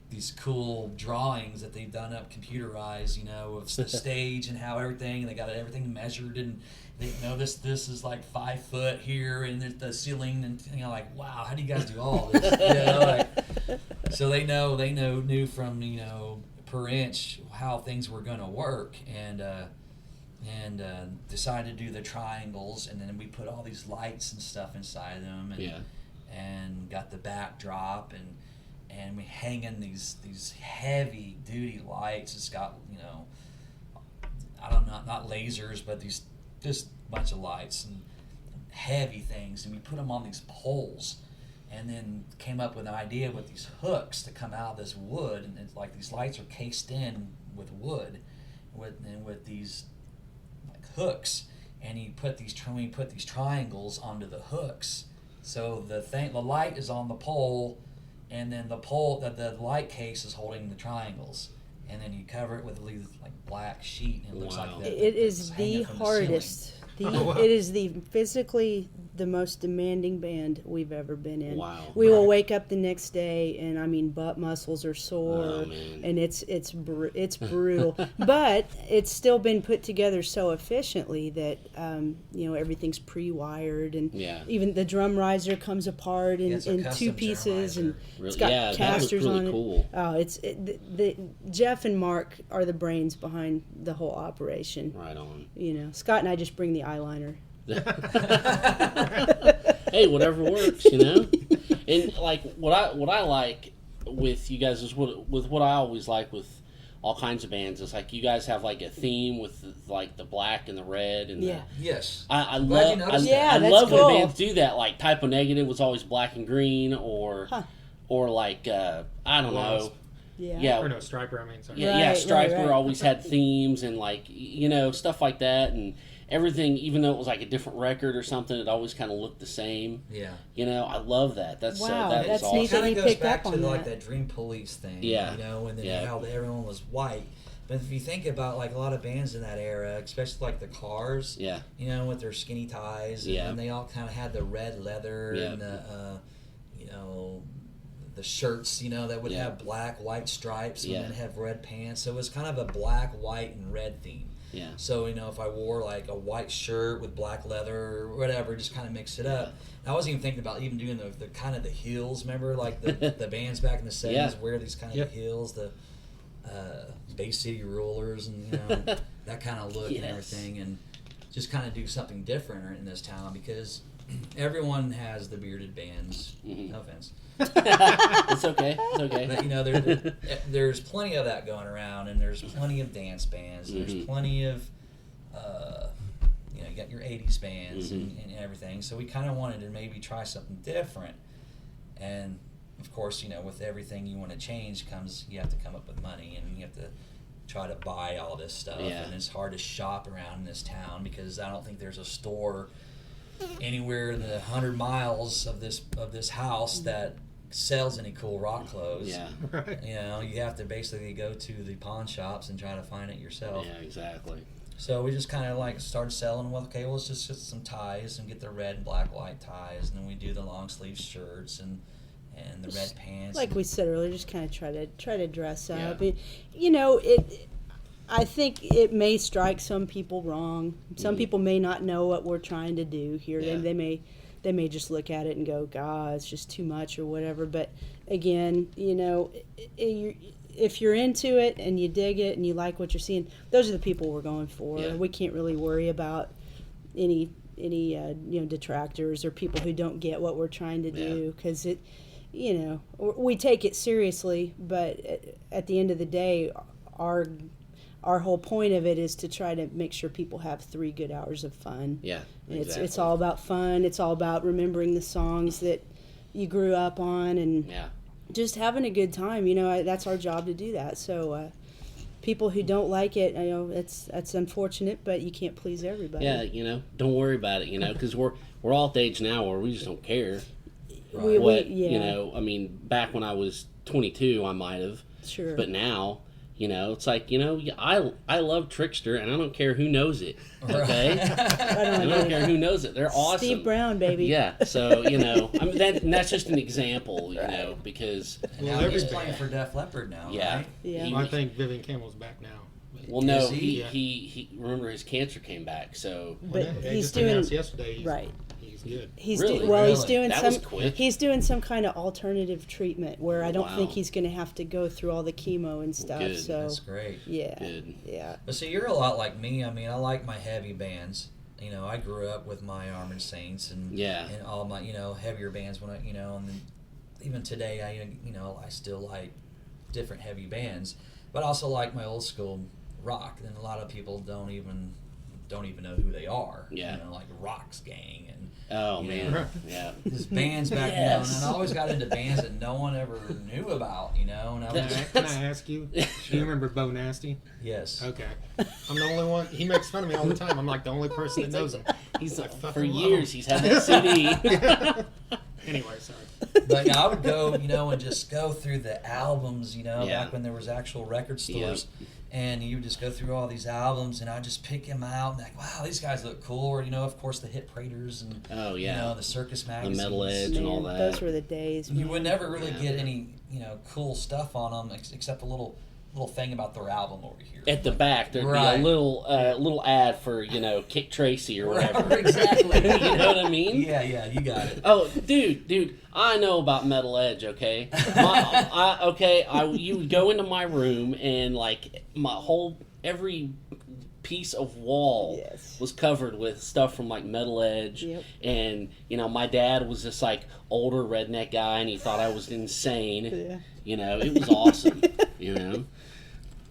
these cool drawings that they've done up computerized, of the stage and how everything, and they got everything measured, and they know this is like 5 foot here, and the ceiling, and like, wow, how do you guys do all this? So they knew from per inch how things were going to work, and decided to do the triangles, and then we put all these lights and stuff inside them, and got the backdrop, and we hang in these heavy duty lights. It's got I don't know, not lasers, but these just bunch of lights and heavy things, and we put them on these poles, and then came up with an idea with these hooks to come out of this wood, and it's like these lights are cased in with wood, with these like hooks, and we put these triangles onto the hooks, so the light is on the pole. And then the light case is holding the triangles, and then you cover it with like black sheet, and it looks like that. It is the hardest. It is physically the most demanding band we've ever been in. Wow. We will wake up the next day, and butt muscles are sore, and it's brutal. But it's still been put together so efficiently that everything's pre-wired, and even the drum riser comes apart in two pieces, and it's got casters on it. Cool. Oh, Jeff and Mark are the brains behind the whole operation. Right on. Scott and I just bring the eyeliner. Hey, whatever works, And like what I like with you guys is what I always like with all kinds of bands is like you guys have like a theme with like the black and the red and yes. I love cool. when bands do that. Like Typo Negative was always black and green, or like I don't know. Yeah. Or no, Striper, sorry. Yeah, Striper right. always had themes and like stuff like that, and everything, even though it was like a different record or something, it always kind of looked the same. Yeah. I love that. That's that's awesome. neat. It kind of goes back up to on like that. that Dream Police thing, Yeah. And then how everyone was white. But if you think about like a lot of bands in that era, especially like the Cars, with their skinny ties, and they all kind of had the red leather and the, the shirts, that would have black, white stripes and then have red pants. So it was kind of a black, white, and red theme. Yeah. So, if I wore like a white shirt with black leather or whatever, just kind of mix it up. I wasn't even thinking about even doing the kind of the heels. Remember, like the bands back in the 70s wear these kind of heels, the Bay City Rollers, and that kind of look and everything, and just kind of do something different in this town because everyone has the bearded bands. Mm-hmm. No offense. It's okay. But, there's plenty of that going around, and there's plenty of dance bands. And there's plenty of, you know, you got your 80s bands and everything. So we kind of wanted to maybe try something different. And, of course, you know, with everything you want to change comes, you have to come up with money, and you have to try to buy all this stuff. Yeah. And it's hard to shop around in this town because I don't think there's a store anywhere in the 100 miles of this house that sells any cool rock clothes. Yeah. Right. You know, you have to basically go to the pawn shops and try to find it yourself. Yeah, exactly. So we just kind of like started selling, well, okay, well, it's just some ties and get the red and black white ties, and then we do the long sleeve shirts and the red pants. Like we said earlier, just kind of try to dress up. Yeah. You know, I think it may strike some people wrong. Some people may not know what we're trying to do here. Yeah. They may just look at it and go, God, it's just too much or whatever. But again, you know, if you're into it and you dig it and you like what you're seeing, those are the people we're going for. Yeah. We can't really worry about any you know, detractors or people who don't get what we're trying to do, because it, you know, we take it seriously, but at the end of the day, our whole point of it is to try to make sure people have 3 good hours of fun. Yeah, It's all about fun. It's all about remembering the songs that you grew up on and just having a good time. You know, that's our job to do that. So people who don't like it, you know, that's unfortunate, but you can't please everybody. Yeah, you know, don't worry about it, you know, because we're all at the age now where we just don't care. Right. You know, I mean, back when I was 22, I might have. Sure. But now, you know, it's like, you know, I love Trickster, and I don't care who knows it, okay? I don't care who knows it. They're awesome. Steve Brown, baby. Yeah, so, you know, I mean, that's just an example, you know, because... And now he's playing for Def Leppard now, right? Yeah. Well, I think Vivian Campbell's back now. Well, no, Is he? he remember his cancer came back, so... But They he's just doing announced yesterday he's good. He's Really? he's Really? doing That some. was quick. He's doing some kind of alternative treatment where I don't Wow. think he's going to have to go through all the chemo and stuff. Good. So That's great. yeah, Good. yeah, But see, you're a lot like me. I mean, I like my heavy bands. You know, I grew up with my Armored Saints and all my, you know, heavier bands when I, you know, and then even today I still like different heavy bands, but I also like my old school rock. And a lot of people don't even know who they are. Yeah. You know, like Rock's Gang and Oh, man. know. Yeah. his bands back, you know, and I always got into bands that no one ever knew about, you know, and I was Can I ask you? Do you remember Bo Nasty? yes. Okay. I'm the only one. He makes fun of me all the time. I'm like the only person that knows him. He's I fucking for love years, him. he's had that CD. Anyway, sorry. But yeah, I would go, you know, and just go through the albums, you know, Yeah. back when there was actual record stores. And you would just go through all these albums, and I'd just pick them out, and like, wow, these guys look cool. Or, you know, of course, the Hit Paraders and, Oh, you yeah. know, the Circus The magazines. Metal Edge and all Man, that. those were the days. You man. would never really Yeah. get any, you know, cool stuff on them except a little thing about their album over here. At the back, there'd be Right. a little ad for, you know, Kick Tracy or whatever. Exactly. You know what I mean? Yeah, you got it. Oh, dude, I know about Metal Edge, okay? You would go into my room and, like, every piece of wall Yes. was covered with stuff from, like, Metal Edge. Yep. And, you know, my dad was this, like, older redneck guy, and he thought I was insane. Yeah. You know, it was awesome, you know?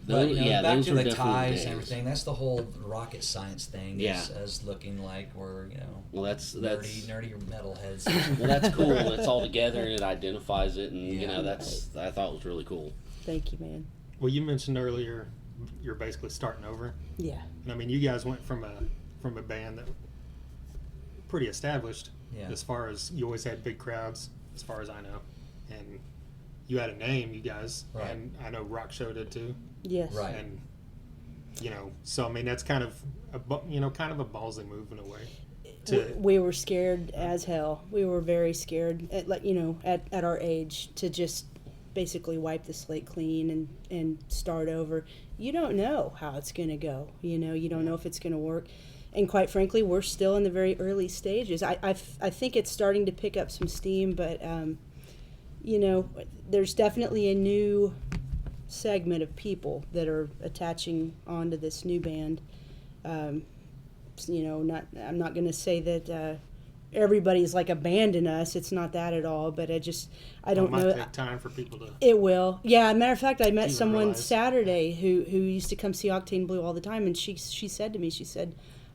But, you know, back those to were the definitely ties days. and everything. That's the whole rocket science thing. Yeah. As looking like we're, you know, Well, that's nerdy metalheads. well, that's cool. It's all together and it identifies it, and you Yeah. know I thought it was really cool. Thank you, man. Well, you mentioned earlier you're basically starting over. Yeah. And I mean, you guys went from a band that pretty established Yeah. as far as you always had big crowds, as far as I know, and you had a name, you guys, Right. and I know Rock Show did too. Yes. Right. And you know, so I mean, that's kind of kind of a ballsy move in a way. We were scared as hell. We were very scared at our age to just basically wipe the slate clean and start over. You don't know how it's going to go. You know, you don't know if it's going to work. And quite frankly, we're still in the very early stages. I think it's starting to pick up some steam, but you know, there's definitely a new segment of people that are attaching onto this new band. You know, I'm not going to say that everybody's like abandoned us. It's not that at all. But I don't know. It might take time for people to. It will. Yeah. Matter of fact, I met someone realize. Saturday who used to come see Octane Blue all the time, and she said to me, she said,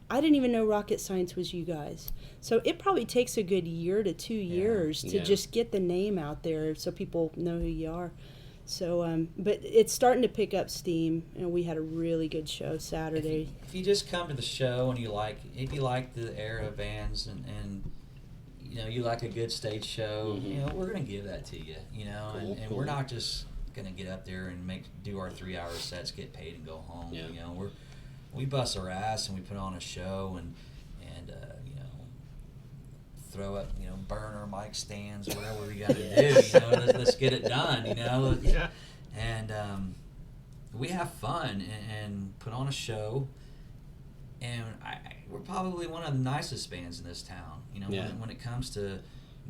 I didn't even know Rocket Science was you guys. So it probably takes a good year to 2 years to just get the name out there so people know who you are. So, but it's starting to pick up steam, and we had a really good show Saturday. If you just come to the show and if you like the era bands and you like a good stage show, we're gonna give that to you, and we're not just gonna get up there and do our 3-hour sets, get paid, and go home. We bust our ass and we put on a show and throw up, burn our mic stands, whatever we got to do. Let's get it done. Yeah. And we have fun and put on a show. And we're probably one of the nicest bands in this town. When it comes to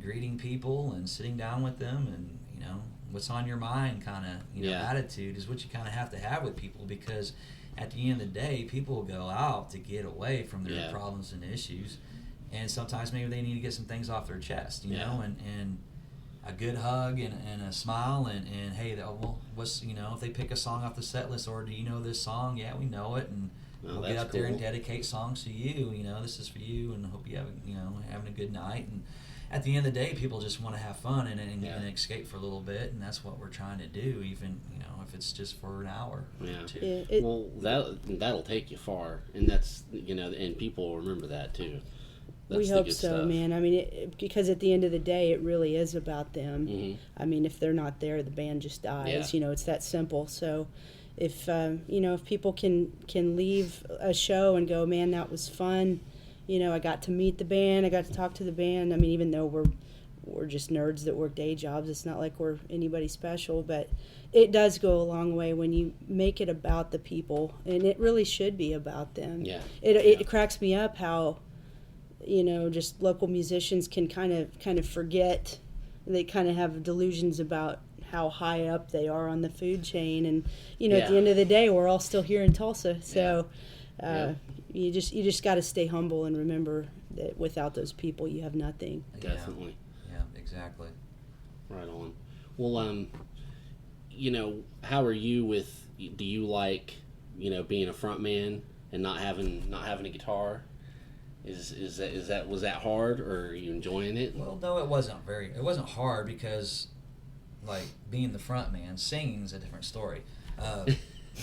greeting people and sitting down with them and what's on your mind kind of attitude is what you kind of have to have with people, because at the end of the day, people go out to get away from their problems and issues. And sometimes maybe they need to get some things off their chest, and a good hug and a smile and hey, what's if they pick a song off the set list, or do you know this song? Yeah, we know it, and we'll get out there and dedicate songs to you. This is for you, and hope you have having a good night. And at the end of the day, people just want to have fun and escape for a little bit, and that's what we're trying to do, even if it's just for an hour or two. Well, that'll take you far, and that's and people will remember that too. That's we hope so, stuff. Man. I mean, because at the end of the day, it really is about them. Mm-hmm. I mean, if they're not there, the band just dies. Yeah. It's that simple. So, if if people can leave a show and go, man, that was fun. I got to meet the band. I got to talk to the band. I mean, even though we're just nerds that work day jobs, it's not like we're anybody special. But it does go a long way when you make it about the people, and it really should be about them. Yeah. It cracks me up how just local musicians can kind of forget. They kind of have delusions about how high up they are on the food chain, and at the end of the day, we're all still here in Tulsa. So you just got to stay humble and remember that without those people, you have nothing. Definitely. Yeah, exactly. Right on. Well, how are you with? Do you like being a front man and not having a guitar? Was that hard, or are you enjoying it? Well, no, it wasn't hard, because like being the front man, singing's a different story.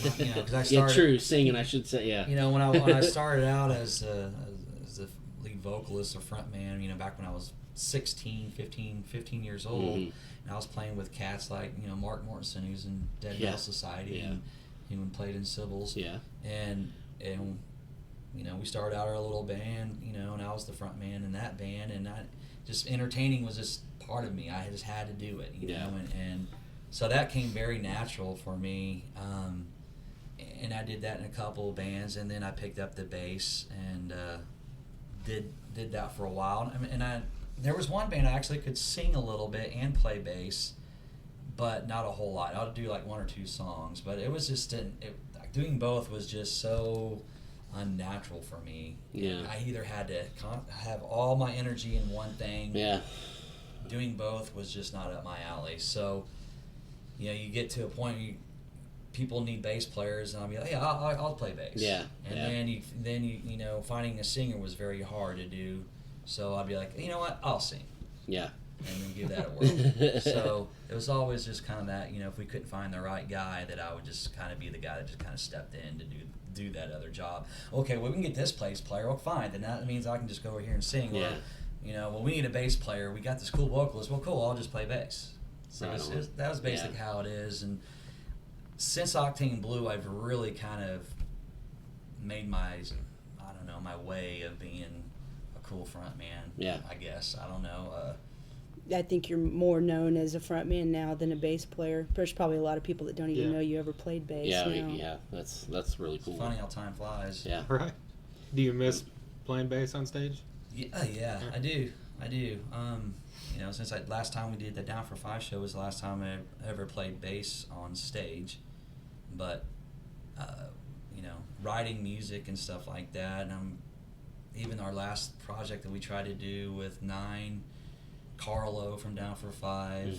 Because I started. True, singing, I should say, yeah. When I started out as the lead vocalist or front man, back when I was 15 years old, and I was playing with cats like Mark Mortensen, who's in Dead Metal Society, and he played in Sybill's, and we started out our little band, and I was the front man in that band, and just entertaining was just part of me. I just had to do it, and so that came very natural for me, and I did that in a couple of bands, and then I picked up the bass and did that for a while, and there was one band I actually could sing a little bit and play bass, but not a whole lot. I would do like 1 or 2 songs, but it was just doing both was just so unnatural for me. I either had to have all my energy in one thing. Doing both was just not up my alley. So you get to a point where people need bass players, and I'll be like, yeah, I'll play bass. Then you finding a singer was very hard to do. So I'd be like, you know what, I'll sing. And then give that a whirl. So it was always just kind of that, if we couldn't find the right guy, that I would just kind of be the guy that just kind of stepped in to do that other job. Okay, well, we can get this bass player. Well, fine. Then that means I can just go over here and sing. Well, we need a bass player. We got this cool vocalist. Well, cool. I'll just play bass. So that was basically how it is. And since Octane Blue, I've really kind of made my way of being a cool front man. I guess. I don't know. I think you're more known as a front man now than a bass player. There's probably a lot of people that don't even know you ever played bass now. That's really cool. It's funny how time flies. Right. Do you miss playing bass on stage? Yeah, I do. Since last time we did the Down for 5 show was the last time I ever played bass on stage. But, writing music and stuff like that, and even our last project that we tried to do with 9, Carlo from Down for 5,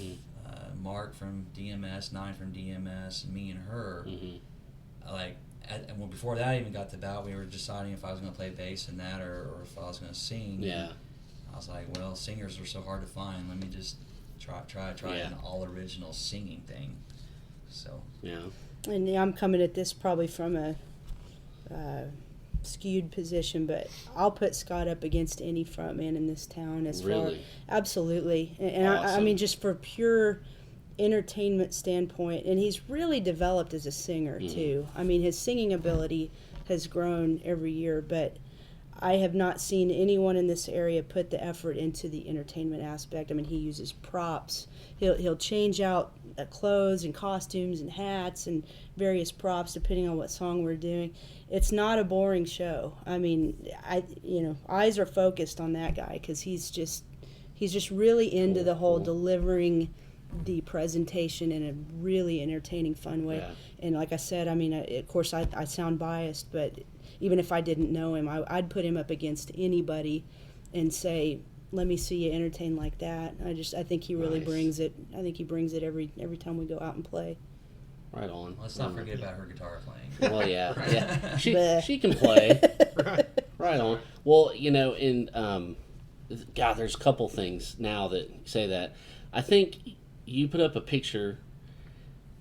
Mark from DMS, 9 from DMS, and me and her, well, before that even got to about, we were deciding if I was going to play bass in that or if I was going to sing. Yeah. I was like, well, singers are so hard to find. Let me just try an all original singing thing. So. Yeah. And I'm coming at this probably from a skewed position, but I'll put Scott up against any frontman in this town as far. Absolutely. And awesome. I mean, just for pure entertainment standpoint, and he's really developed as a singer too. I mean, his singing ability has grown every year, but I have not seen anyone in this area put the effort into the entertainment aspect. I mean, he uses props. He'll change out clothes and costumes and hats and various props depending on what song we're doing. It's not a boring show. I mean, eyes are focused on that guy because he's just really into the whole delivering the presentation in a really entertaining, fun way. Yeah. And like I said, I mean, of course, I sound biased, but even if I didn't know him, I'd put him up against anybody and say, let me see you entertain like that. I think he really brings it. I think he brings it every time we go out and play. Right on. Let's not forget about her guitar playing. Well, yeah. She can play. Right on. Well, God, there's a couple things now that say that. I think you put up a picture,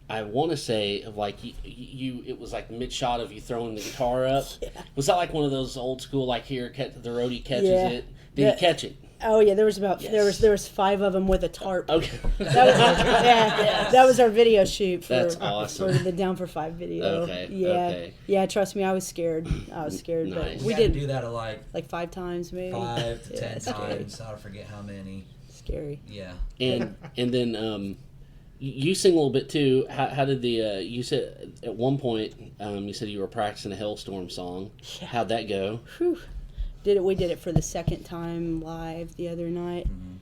I want to say, of like you it was like mid shot of you throwing the guitar up. Yeah. Was that like one of those old school, like here, the roadie catches it? Did he catch it? Oh yeah, there was about there was 5 of them with a tarp. Okay, that was our video shoot for that's awesome. For the Down for 5 video. Okay. Yeah. Trust me, I was scared. Nice. But we did do that like 5 times maybe. 5 to 10 times. I don't forget how many. Scary. Yeah. And then you sing a little bit too. How did the you said at one point you said you were practicing a Hailstorm song. Yeah. How'd that go? Whew. We did it for the second time live the other night. Mm-hmm.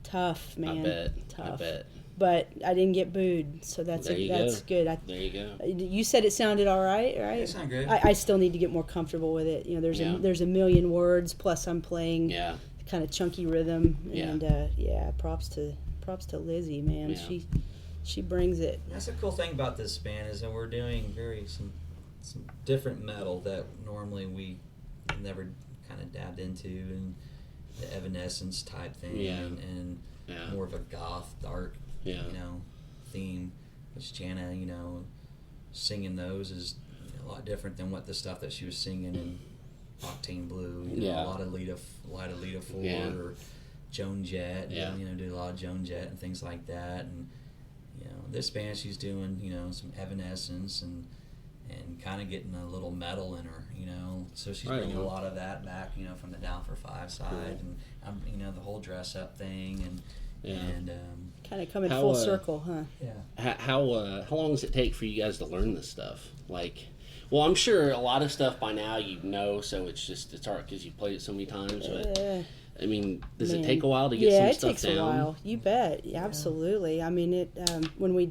Tough, man. I bet. But I didn't get booed, so that's good. There you go. You said it sounded all right, right? It sounded good. I still need to get more comfortable with it. There's a million words, plus I'm playing kind of chunky rhythm, and props to Lizzie, man. Yeah. She brings it. That's the cool thing about this band is that we're doing some different metal that normally we never kind of dabbed into, and the Evanescence type thing, and more of a goth, dark, theme. Which Janna, singing those is a lot different than what the stuff that she was singing in Octane Blue. A lot of Lita Ford or Joan Jett. Do a lot of Joan Jett and things like that. And this band, she's doing some Evanescence and kind of getting a little metal in her, so she's bringing a lot of that back, from the Down for 5 side, and the whole dress up thing, and kind of coming full circle, huh? Yeah. How long does it take for you guys to learn this stuff? Well, I'm sure a lot of stuff by now so it's hard because you played it so many times. But I mean, does it take a while to get some stuff down? Yeah, it takes a while. You bet. Yeah, absolutely. I mean, when we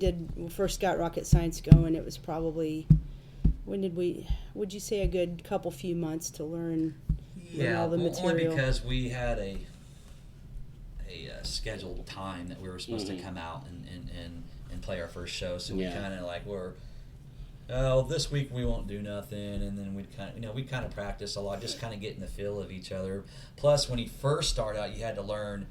first got Rocket Science going, it was probably. Would you say a good few months to learn all the material? Only because we had a scheduled time that we were supposed to come out and play our first show. So we kind of this week we won't do nothing, and then we'd kind of practice a lot, just kind of getting the feel of each other. Plus, when you first start out, you had to learn,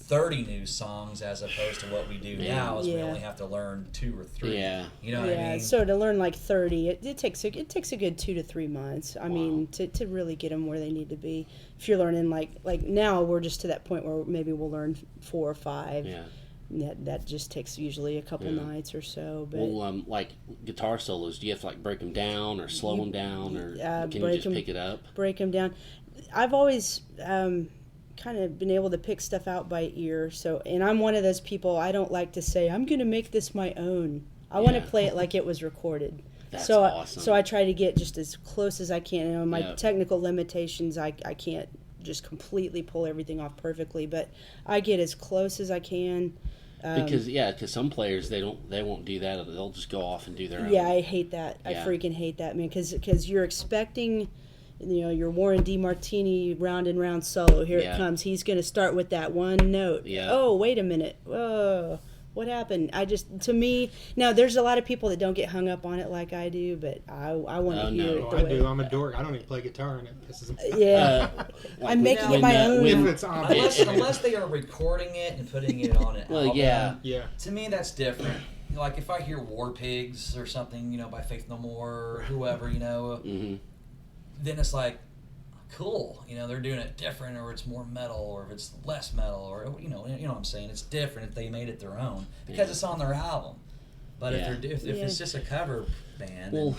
30 new songs as opposed to what we do now is we only have to learn 2 or 3. Yeah. You know what I mean? So to learn 30, it takes a good 2 to 3 months. I mean, to really get them where they need to be. If you're learning like now, we're just to that point where maybe we'll learn 4 or 5. Yeah. That just takes usually a couple nights or so. But like guitar solos, do you have to break them down or slow them down, or can you just pick it up? Break them down. I've always kind of been able to pick stuff out by ear. And I'm one of those people, I don't like to say, I'm going to make this my own. I want to play it like it was recorded. That's awesome. So I try to get just as close as I can. My technical limitations, I can't just completely pull everything off perfectly, but I get as close as I can. Because some players, they won't do that. They'll just go off and do their own. Yeah, I hate that. I freaking hate that, man, because you're expecting... your Warren DeMartini round and round solo. Here it comes. He's going to start with that one note. Yeah. Oh, wait a minute. Whoa. What happened? To me, now there's a lot of people that don't get hung up on it like I do, but I want to hear it. Oh, I do. I'm a dork. I don't even play guitar, and it pisses me off. Yeah, I'm making it my own. If it's obvious. Unless they are recording it and putting it on an album. Yeah. To me, that's different. Like if I hear War Pigs or something, by Faith No More or whoever, then it's like, cool. They're doing it different, or it's more metal, or if it's less metal, or you know what I'm saying. It's different if they made it their own because it's on their album. But if it's just a cover band, well,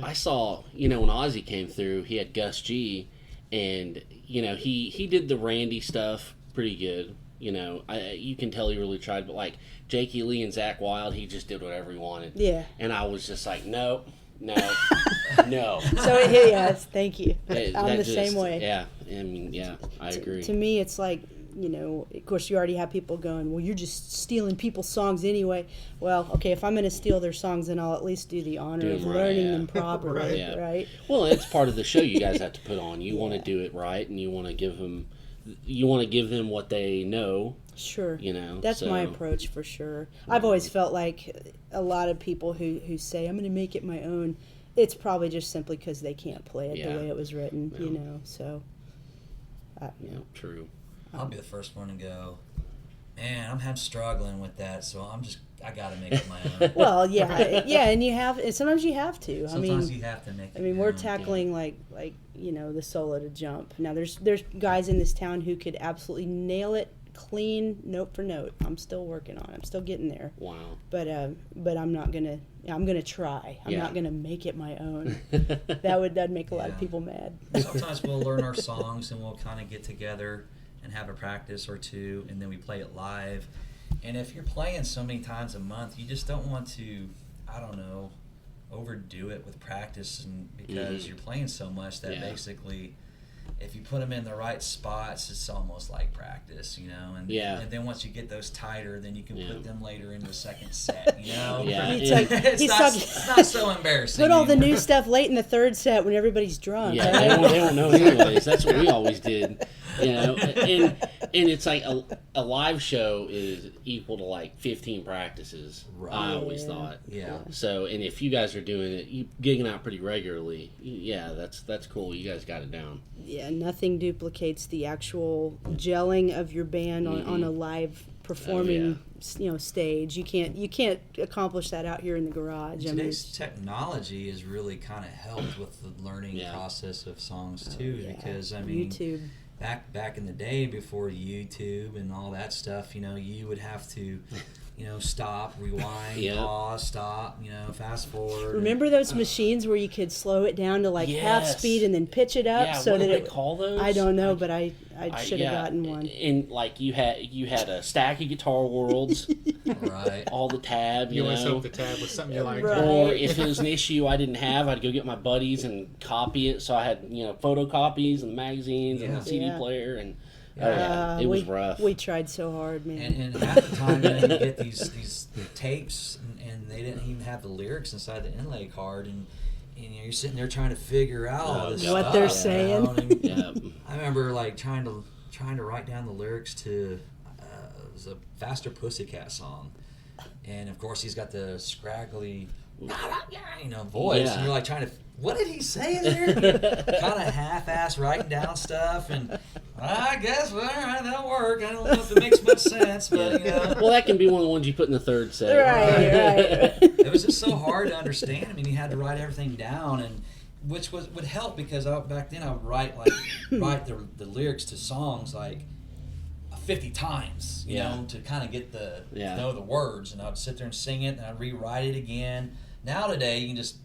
I saw when Ozzy came through, he had Gus G, and he did the Randy stuff pretty good. You can tell he really tried, but like Jakey Lee and Zach Wilde, he just did whatever he wanted. Yeah, and I was just like, no. No. So yes, thank you. I'm the same way. Yeah, I agree. To me, it's like, of course you already have people going, well, you're just stealing people's songs anyway. Well, okay, if I'm going to steal their songs, then I'll at least do the honor of learning them properly, right? Well, it's part of the show you guys have to put on. You want to do it right, and you want to give them what they know. Sure. That's my approach for sure. I've always felt like a lot of people who say, I'm going to make it my own, it's probably just simply because they can't play it the way it was written, so. True. I'll be the first one to go, man, I'm struggling with that, so I got to make it my own. Well, and sometimes you have to. Sometimes you have to make it. We're tackling like the solo to Jump. Now there's guys in this town who could absolutely nail it clean note for note. I'm still working on it. I'm still getting there. Wow. But I'm gonna try. I'm not gonna make it my own. That'd make a lot of people mad. Sometimes we'll learn our songs and we'll kind of get together and have a practice or two, and then we play it live. And if you're playing so many times a month, you just don't want to, overdo it with practice, and because you're playing so much that basically, if you put them in the right spots, it's almost like practice, and then once you get those tighter, then you can put them later in the second set, It's not so embarrassing. Put all the new stuff late in the third set when everybody's drunk. Yeah, they don't know anyways. That's what we always did. And it's like a live show is equal to like 15 practices. Right. I always thought. Yeah. So, and if you guys are doing it, you gigging out pretty regularly, that's cool. You guys got it down. Yeah, nothing duplicates the actual gelling of your band on a live performing stage. You can't accomplish that out here in the garage. Today's technology has really kind of helped with the learning process of songs too, because YouTube. Back in the day before YouTube and all that stuff, you would have to, stop, rewind, pause, stop, fast forward. Remember those machines where you could slow it down to like half speed and then pitch it up? So what did they call those? I don't know, but I should have gotten one. And like you had a stack of Guitar Worlds, right? All the tab, you always hope the tab was something you like. Right. Or if it was an issue I didn't have, I'd go get my buddies and copy it. So I had photocopies and magazines and a CD player, and it was rough. We tried so hard, man. And half the time you get these tapes, and they didn't even have the lyrics inside the inlay card, and you're sitting there trying to figure out all this what stuff, they're saying. I remember like trying to write down the lyrics to it was a Faster Pussycat song, and of course he's got the scraggly voice, and you're like trying to, what did he say there? Kind of half-ass writing down stuff, and I guess, all right, that'll work. I don't know if it makes much sense, but Well, that can be one of the ones you put in the third set. Right. It was just so hard to understand. I mean, you had to write everything down, and which would help, because back then I would write the lyrics to songs like 50 times, you know, to kind of get know the words, and I'd sit there and sing it, and I'd rewrite it again. Now today, you can just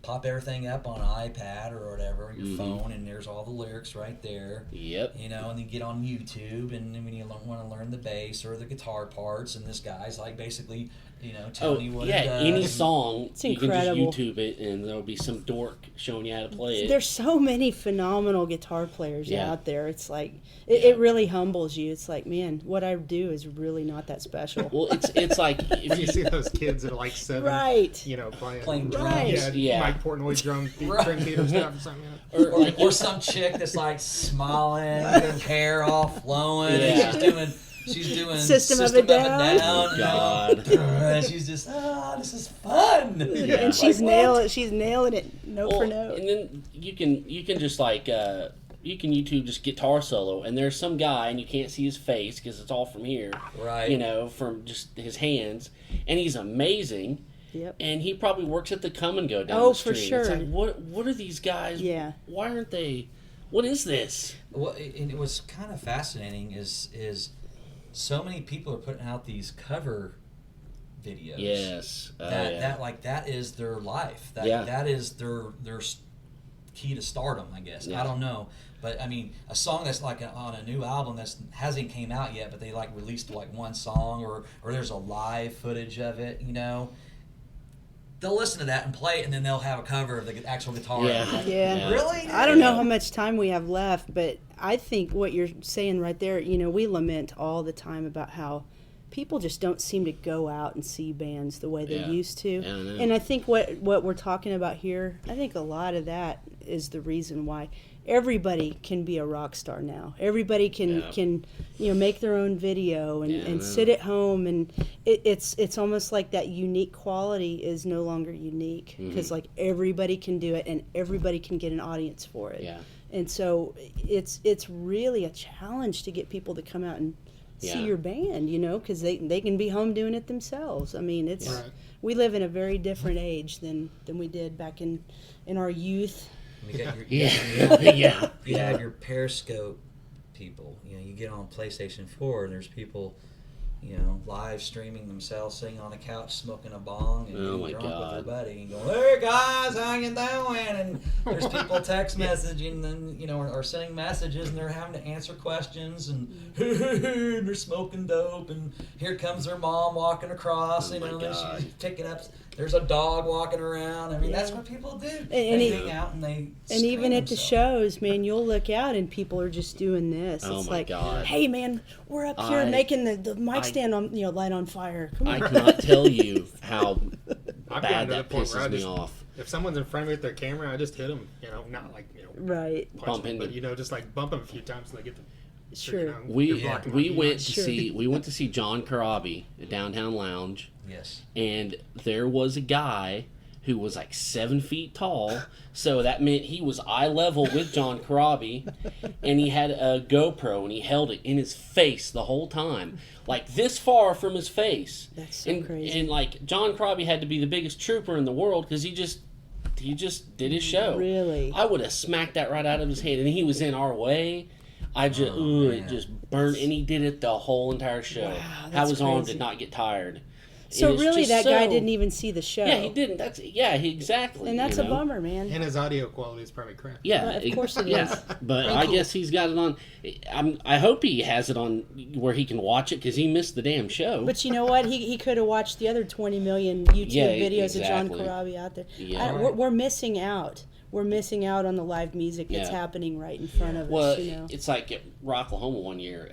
pop everything up on an iPad or whatever, your phone, and there's all the lyrics right there. Yep. And then you get on YouTube, and then when you want to learn the bass or the guitar parts, and this guy's like basically, telling you what it does. Any song, it's you incredible. can just YouTube it, and there'll be some dork showing you how to play it. There's so many phenomenal guitar players out there. It's like, it really humbles you. It's like, man, what I do is really not that special. Well, it's like, if you see those kids that are like 7, right, playing drums. Mike Portnoy drum theater stuff or something. Or some chick that's like smiling, with hair all flowing, and she's doing she's doing System of a Down. Oh, God. And she's just, this is fun. Yeah. And she's nailing it note for note. And then you can just like you can YouTube just guitar solo, and there's some guy and you can't see his face because it's all from here, Right. You know, from just his hands, and he's amazing. Yep. And he probably works at the Come and Go down Oh, the street. for sure. It's like, what are these guys? Yeah. Why aren't they? What is this? Well, and it was kind of fascinating is so many people are putting out these cover videos. Yes. That is their life. That is their key to stardom, I guess. Yeah. I don't know. But I mean, a song that's like on a new album that hasn't came out yet, but they like released like one song, or there's a live footage of it, you know. They'll listen to that and play it, and then they'll have a cover of the actual guitar. Yeah. Yeah. Really? I don't know how much time we have left, but I think what you're saying right there, you know, we lament all the time about how people just don't seem to go out and see bands the way they used to. Yeah, I know. And I think what we're talking about here, I think a lot of that is the reason why everybody can be a rock star now. Everybody can make their own video and sit at home, and it's almost like that unique quality is no longer unique because like everybody can do it and everybody can get an audience for it. Yeah. And so it's really a challenge to get people to come out and see your band, you know, because they can be home doing it themselves. I mean, we live in a very different age than we did back in our youth. You got You have your Periscope people. You know, you get on PlayStation 4 and there's people, you know, live streaming themselves sitting on a couch smoking a bong and getting drunk with their buddy and going, "Hey guys, how you doing?" And there's people text messaging and, you know, or sending messages, and they're having to answer questions, and they're smoking dope, and here comes their mom walking across, you know, and she's picking up. There's a dog walking around. I mean, that's what people do. They hang out and they. And even at the shows, man, you'll look out and people are just doing this. Oh it's my like, God. hey, man, we're up here making the mic stand on, light on fire. Come on. I cannot tell you how I've bad gotten to the that point where I pisses me just, off. if someone's in front of me with their camera, I just hit them, you know, not like, Right. punch them, but, just like bump them a few times so they get the... Sure. You know, We you're blocking my we view. went to Sure. see John Corabi at Downtown Lounge, Yes. and there was a guy who was like 7 feet tall, so that meant he was eye level with John Corabi, and he had a GoPro and he held it in his face the whole time, like this far from his face. That's so crazy. And like John Corabi had to be the biggest trooper in the world because he just did his show. Really? I would have smacked that right out of his hand, and he was in our way. It just burned, and he did it the whole entire show. Wow, How that's his arm crazy. did not get tired. So It's really, just that guy so- didn't even see the show. Yeah, he didn't. Exactly. And that's you a know? bummer, man. And his audio quality is probably crap. Yeah, Well, of course it yeah. is. But Thank I you. guess he's got it on. I hope he has it on where he can watch it because he missed the damn show. But you know what? He could have watched the other 20 million YouTube Yeah, videos of John exactly. Corabi out there. Yeah. We're missing out. We're missing out on the live music that's Yeah. happening right in front of Well, us. You know. it's like at Rocklahoma one year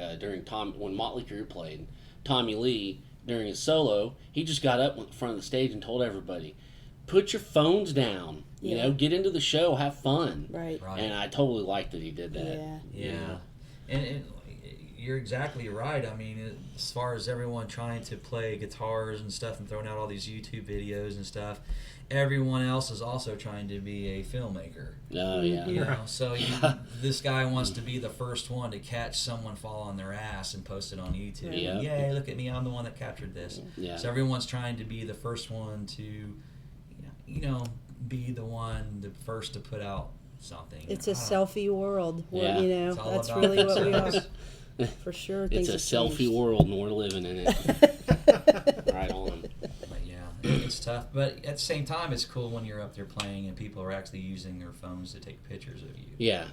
when Motley Crue played. Tommy Lee, during his solo, he just got up in front of the stage and told everybody, "Put your phones down. You Yeah. know, get into the show, have fun." Right. Right. And I totally liked that he did that. Yeah. Yeah, and you're exactly right. I mean, as far as everyone trying to play guitars and stuff and throwing out all these YouTube videos and stuff, everyone else is also trying to be a filmmaker. Oh yeah. You know, so this guy wants to be the first one to catch someone fall on their ass and post it on YouTube. Yeah. Yay, look at me, I'm the one that captured this. Yeah. So everyone's trying to be the first one to, be the one, the first to put out something. It's a I don't- selfie world. Yeah. It's all That's about really what we are. themselves. For sure. It's things a have selfie changed. world, and we're living in it. Right on. But yeah, it's tough. But at the same time, it's cool when you're up there playing and people are actually using their phones to take pictures of you. Yeah.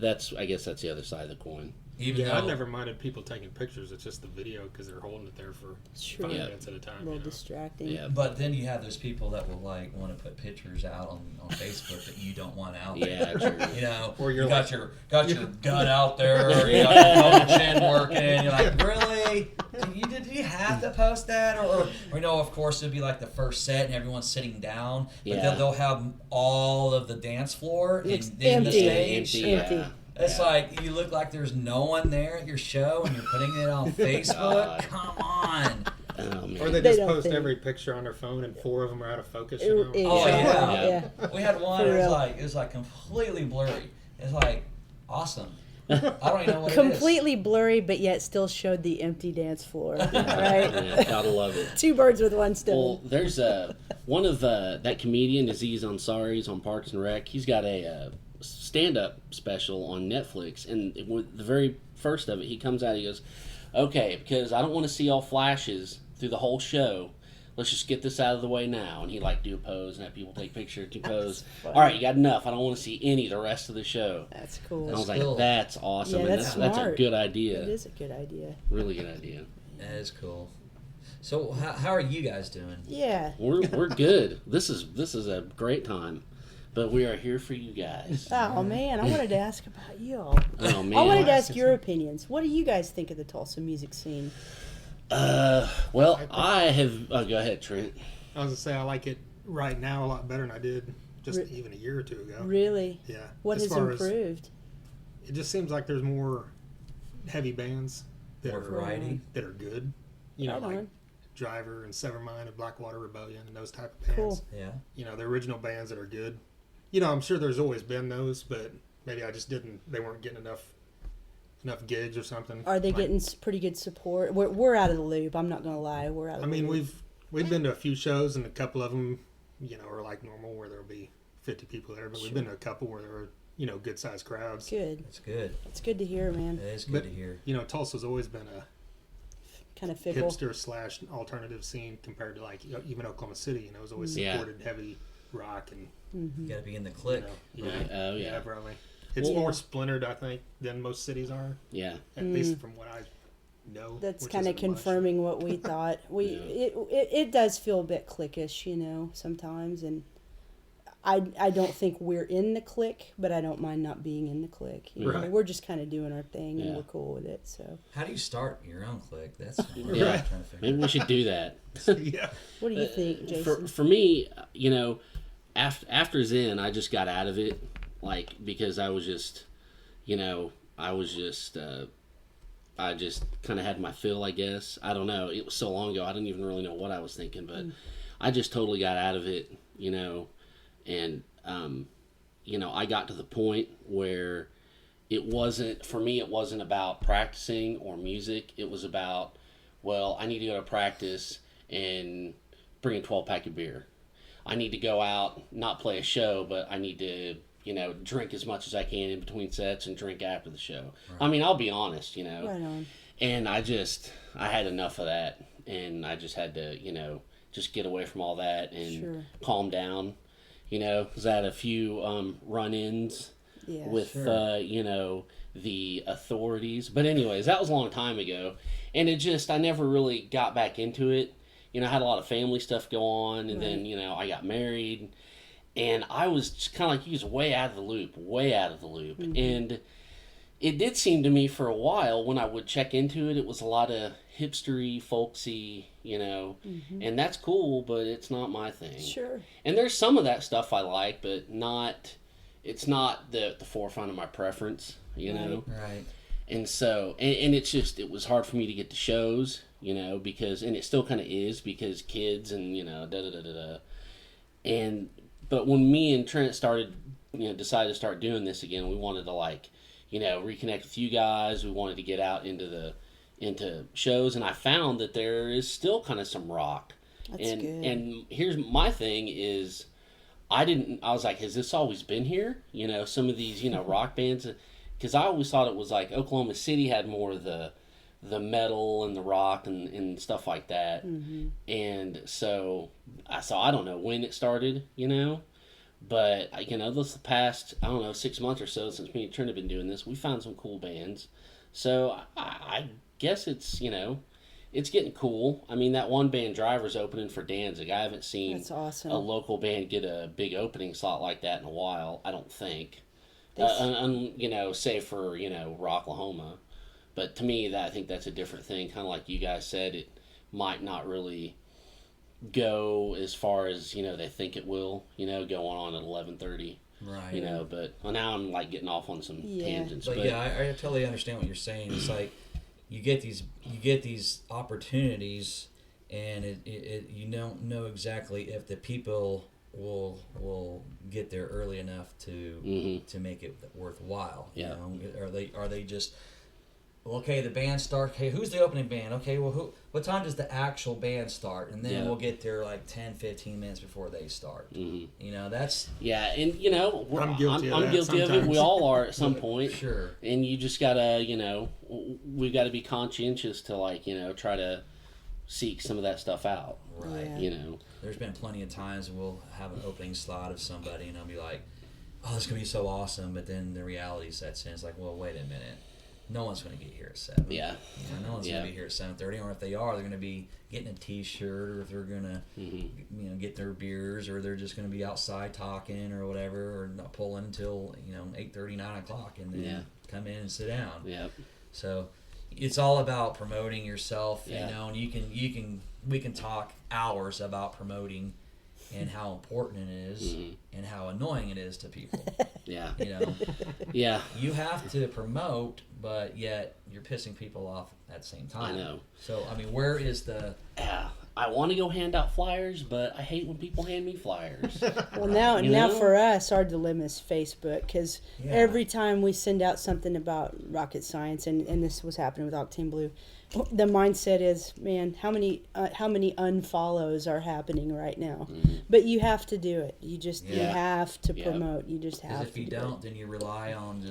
That's. I guess that's the other side of the coin. Even Yeah, though I've never minded people taking pictures. It's just the video because they're holding it there for Sure. 5 Yeah. minutes at a time. A little you know. distracting. Yeah. But then you have those people that will want to put pictures out on Facebook that you don't want out Yeah, there. true. You know, Or you're you got like- your gun out there, or you got your chin working. You're like, really? Did you have to post that? Or of course it'd be like the first set and everyone's sitting down, but Yeah. they'll have all of the dance floor It's in the empty. stage. Empty. Empty. Yeah. It's like you look like there's no one there at your show, and you're putting it on Facebook. Come on. Oh, man. Or they They just don't post think- every picture on their phone, and 4 of them are out of focus. It- Oh, yeah. We had one. For It real. was like completely blurry. It's like awesome. I don't even know what Completely blurry, but yet still showed the empty dance floor. Right? Yeah, gotta love it. 2 birds with one stone. Well, there's one of that comedian Aziz Ansari is on Parks and Rec. He's got a stand-up special on Netflix, and with the very first of it, he comes out. He goes, "Okay, because I don't want to see all flashes through the whole show. Let's just get this out of the way now." And he do a pose and have people take pictures, do pose. funny. All right, you got enough. I don't want to see any the rest of the show. That's cool. And I was That's like, cool. that's awesome. Yeah, and that's that's a smart. good idea. It is a good idea. Really good idea. That is cool. So how are you guys doing? Yeah. We're good. This is a great time, but we are here for you guys. Oh man, I wanted to ask about y'all. Oh man. I wanted to ask your opinions. What do you guys think of the Tulsa music scene? Well, I have. Oh, go ahead, Trent. I was going to say, I like it right now a lot better than I did just Re- even a year or 2 ago. Really? Yeah. What As has far as- improved? it just seems like there's more heavy bands that More variety. that are good. You know, Right like on. Driver and Severmind and Blackwater Rebellion and those type of bands. Cool. Yeah. You know, the original bands that are good. You know, I'm sure there's always been those, but maybe I just didn't. They weren't getting enough gigs or something. Are they Like, getting pretty good support? We're out of the loop. I'm not gonna lie. We're out of I the mean, loop. we've been to a few shows, and a couple of them, you know, are like normal where there'll be 50 people there. But we've been to a couple where there were, you know, good sized crowds. Good. That's good. It's good to hear, man. That is good But- to hear. You know, Tulsa's always been a Kind of fickle. hipster / alternative scene compared to like even Oklahoma City. You know, it's always Yeah. supported heavy rock and You got to be in the you clique. know, Right. Oh, yeah. probably. It's Well- more splintered, I think, than most cities are. Yeah. At least from what I know. That's which kind of isn't much. confirming what we thought. It does feel a bit cliquish, you know, sometimes, and I don't think we're in the clique, but I don't mind not being in the clique. You know? Right. We're just kind of doing our thing, and Yeah. we're cool with it. So, How do you start your own clique? That's what I'm Yeah. trying to figure Maybe out. we should do that. Yeah. what do you think, Jason? For me, you know, after Zen, I just got out of it, like because I was just, you know, I just kind of had my fill, I guess. I don't know. It was so long ago, I didn't even really know what I was thinking, but I just totally got out of it, you know, and you know, I got to the point where it wasn't for me. It wasn't about practicing or music. It was about, well, I need to go to practice and bring a 12-pack of beer. I need to go out, not play a show, but I need to, you know, drink as much as I can in between sets and drink after the show. I mean, I'll be honest, you know. Right on. And I had enough of that, and I just had to, you know, just get away from all that and Sure. calm down, you know, because I had a few run-ins Yeah. with, Sure. you know, the authorities. But anyways, that was a long time ago, and I never really got back into it. You know, I had a lot of family stuff go on, and then, you know, I got married, and I was just kind of like you, was way out of the loop. And it did seem to me for a while when I would check into it, it was a lot of hipstery, folksy, you know, and that's cool, but it's not my thing. Sure. And there's some of that stuff I like, but it's not the forefront of my preference, you know? Right. And so, and it's just, it was hard for me to get to shows, you know, because, and it still kind of is because kids and, you know, but when me and Trent started, you know, decided to start doing this again, we wanted to like, you know, reconnect with you guys. We wanted to get out into shows, and I found that there is still kind of some rock. That's and good. and here's my thing is, I was like, has this always been here? You know, some of these, you know, rock bands, because I always thought it was like Oklahoma City had more of the metal and the rock and stuff like that. And so I don't know when it started, you know, but you know, this past, I don't know, 6 months or so since me and Trent have been doing this, we found some cool bands. So I guess it's, you know, it's getting cool. I mean, that one band Driver's opening for Danzig. I haven't seen That's awesome. a local band get a big opening slot like that in a while, I don't think. You know, save for, you know, Rocklahoma. But to me, I think that's a different thing. Kind of like you guys said, it might not really go as far as, you know, they think it will, you know, going on at 11:30. Right. You know, but well, now I'm like getting off on some tangents. But yeah, I totally understand what you're saying. It's like you get these opportunities, and you don't know exactly if the people will get there early enough to make it worthwhile. Yeah. You know, are they just, well, okay, the band starts. Okay, who's the opening band? Okay, well, what time does the actual band start? And then we'll get there like 10, 15 minutes before they start. You know, that's... Yeah, and, you know, I'm guilty of it. We all are at some point. Sure. And you just got to, you know, we've got to be conscientious to, like, you know, try to seek some of that stuff out. Right. Yeah. You know. There's been plenty of times we'll have an opening slot of somebody, and I'll be like, oh, this is going to be so awesome. But then the reality sets in. It's like, well, wait a minute. No one's going to get here at 7. Yeah. You know, no one's going to be here at 7:30, or if they are, they're going to be getting a T-shirt, or if they're going to, you know, get their beers, or they're just going to be outside talking or whatever, or not pulling until 8:30, 9 o'clock, and then come in and sit down. Yeah. So it's all about promoting yourself, Yeah. you know, and we can talk hours about promoting and how important it is and how annoying it is to people. Yeah. You know, Yeah. you have to promote, but yet you're pissing people off at the same time. I know. So, I mean, where is the... Yeah. I want to go hand out flyers, but I hate when people hand me flyers. Well, now You now know? for us, our dilemma is Facebook, because Yeah. every time we send out something about rocket science, and this was happening with Octane Blue, the mindset is, man, how many unfollows are happening right now? But you have to do it. You just you Yeah. have to Yeah. promote. You just Because have if to you do don't, it. then you rely on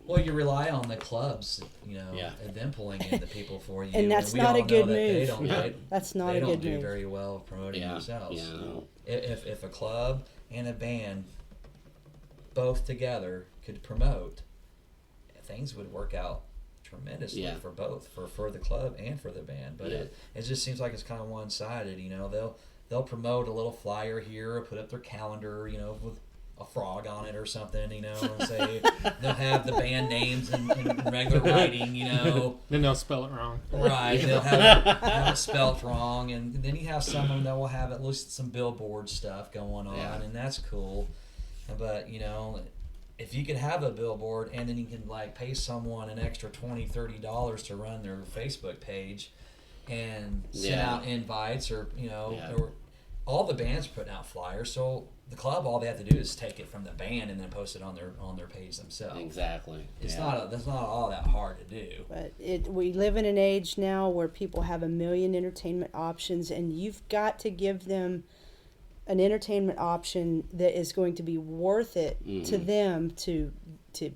well, you rely on the clubs, you know, Yeah. and them pulling in the people for you. And that's we not all a good know that They move. don't, No, they, that's not they a don't good do move. very well promoting Yeah. themselves. Yeah. No. If a club and a band both together could promote, things would work out tremendously Yeah. for both, for the club and for the band. But Yeah. it just seems like it's kind of one-sided. You know, they'll promote a little flyer here, or put up their calendar, you know, with a frog on it or something, you know, and say they'll have the band names in regular writing, you know. Then they'll spell it wrong. Right, they'll have it spelled wrong, and then you have some of them that will have at least some billboard stuff going on, Yeah. and that's cool. But, you know, if you could have a billboard and then you can, like, pay someone an extra $20, $30 to run their Facebook page and send Yeah. out invites, or, you know, Yeah. or all the bands are putting out flyers, so the club, all they have to do is take it from the band and then post it on their page themselves. Exactly. It's Yeah. that's not all that hard to do. But we live in an age now where people have a million entertainment options, and you've got to give them an entertainment option that is going to be worth it to them to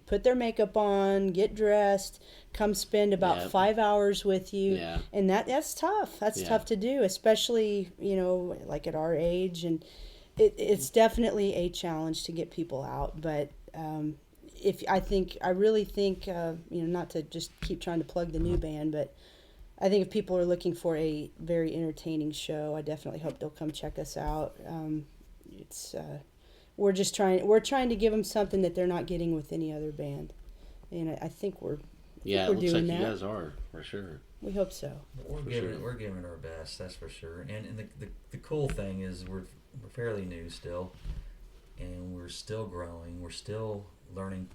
put their makeup on, get dressed, come spend about Yep. 5 hours with you. Yeah. And that's tough. That's Yeah. tough to do, especially, you know, like at our age. And it's definitely a challenge to get people out. But I really think, you know, not to just keep trying to plug the new band, but I think if people are looking for a very entertaining show, I definitely hope they'll come check us out. We're trying to give them something that they're not getting with any other band, and I think we're Yeah, we're it looks doing like that. you guys are, for sure. We hope so. We're giving our best, that's for sure. And the cool thing is we're fairly new still, and we're still growing. We're still learning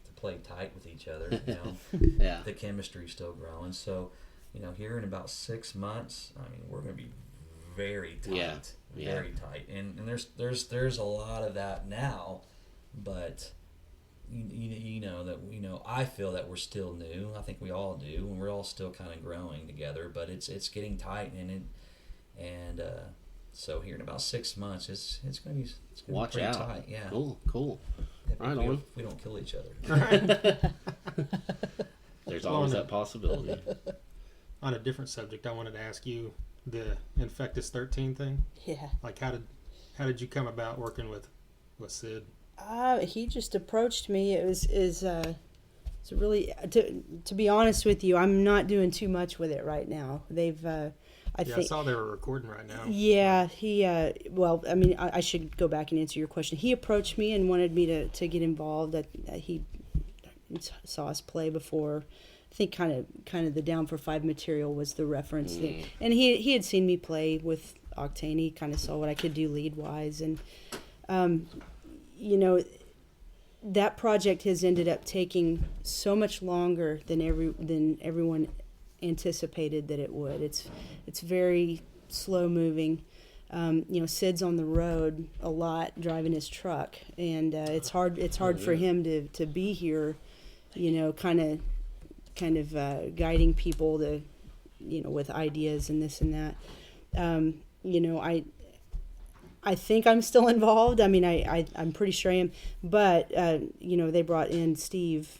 to play tight with each other. You know, Yeah. the chemistry's still growing. So, you know, here in about 6 months, I mean, we're going to be very tight, Yeah. very tight. And there's a lot of that now, but. You know that I feel that we're still new. I think we all do, and we're all still kind of growing together. But it's getting tight, and so here in about 6 months, it's gonna be Watch pretty out. tight. Yeah, Cool. If Right we, on. if we don't kill each other. There's always that possibility. On a different subject, I wanted to ask you the Infectus 13 thing. Yeah. Like, how did you come about working with Sid? He just approached me. It's really to be honest with you, I'm not doing too much with it right now. They've I saw they were recording right now. Yeah, he well, I mean, I should go back and answer your question. He approached me and wanted me to get involved. That he saw us play before. I think kind of the Down for Five material was the reference thing. And he had seen me play with Octane. He kind of saw what I could do lead wise, and you know, that project has ended up taking so much longer than everyone anticipated that it would. It's very slow moving. You know, Sid's on the road a lot driving his truck, and it's hard for him to be here, you know, kind of guiding people to, you know, with ideas and this and that. You know, I think I'm still involved. I mean, I'm pretty sure I am. But, you know, they brought in Steve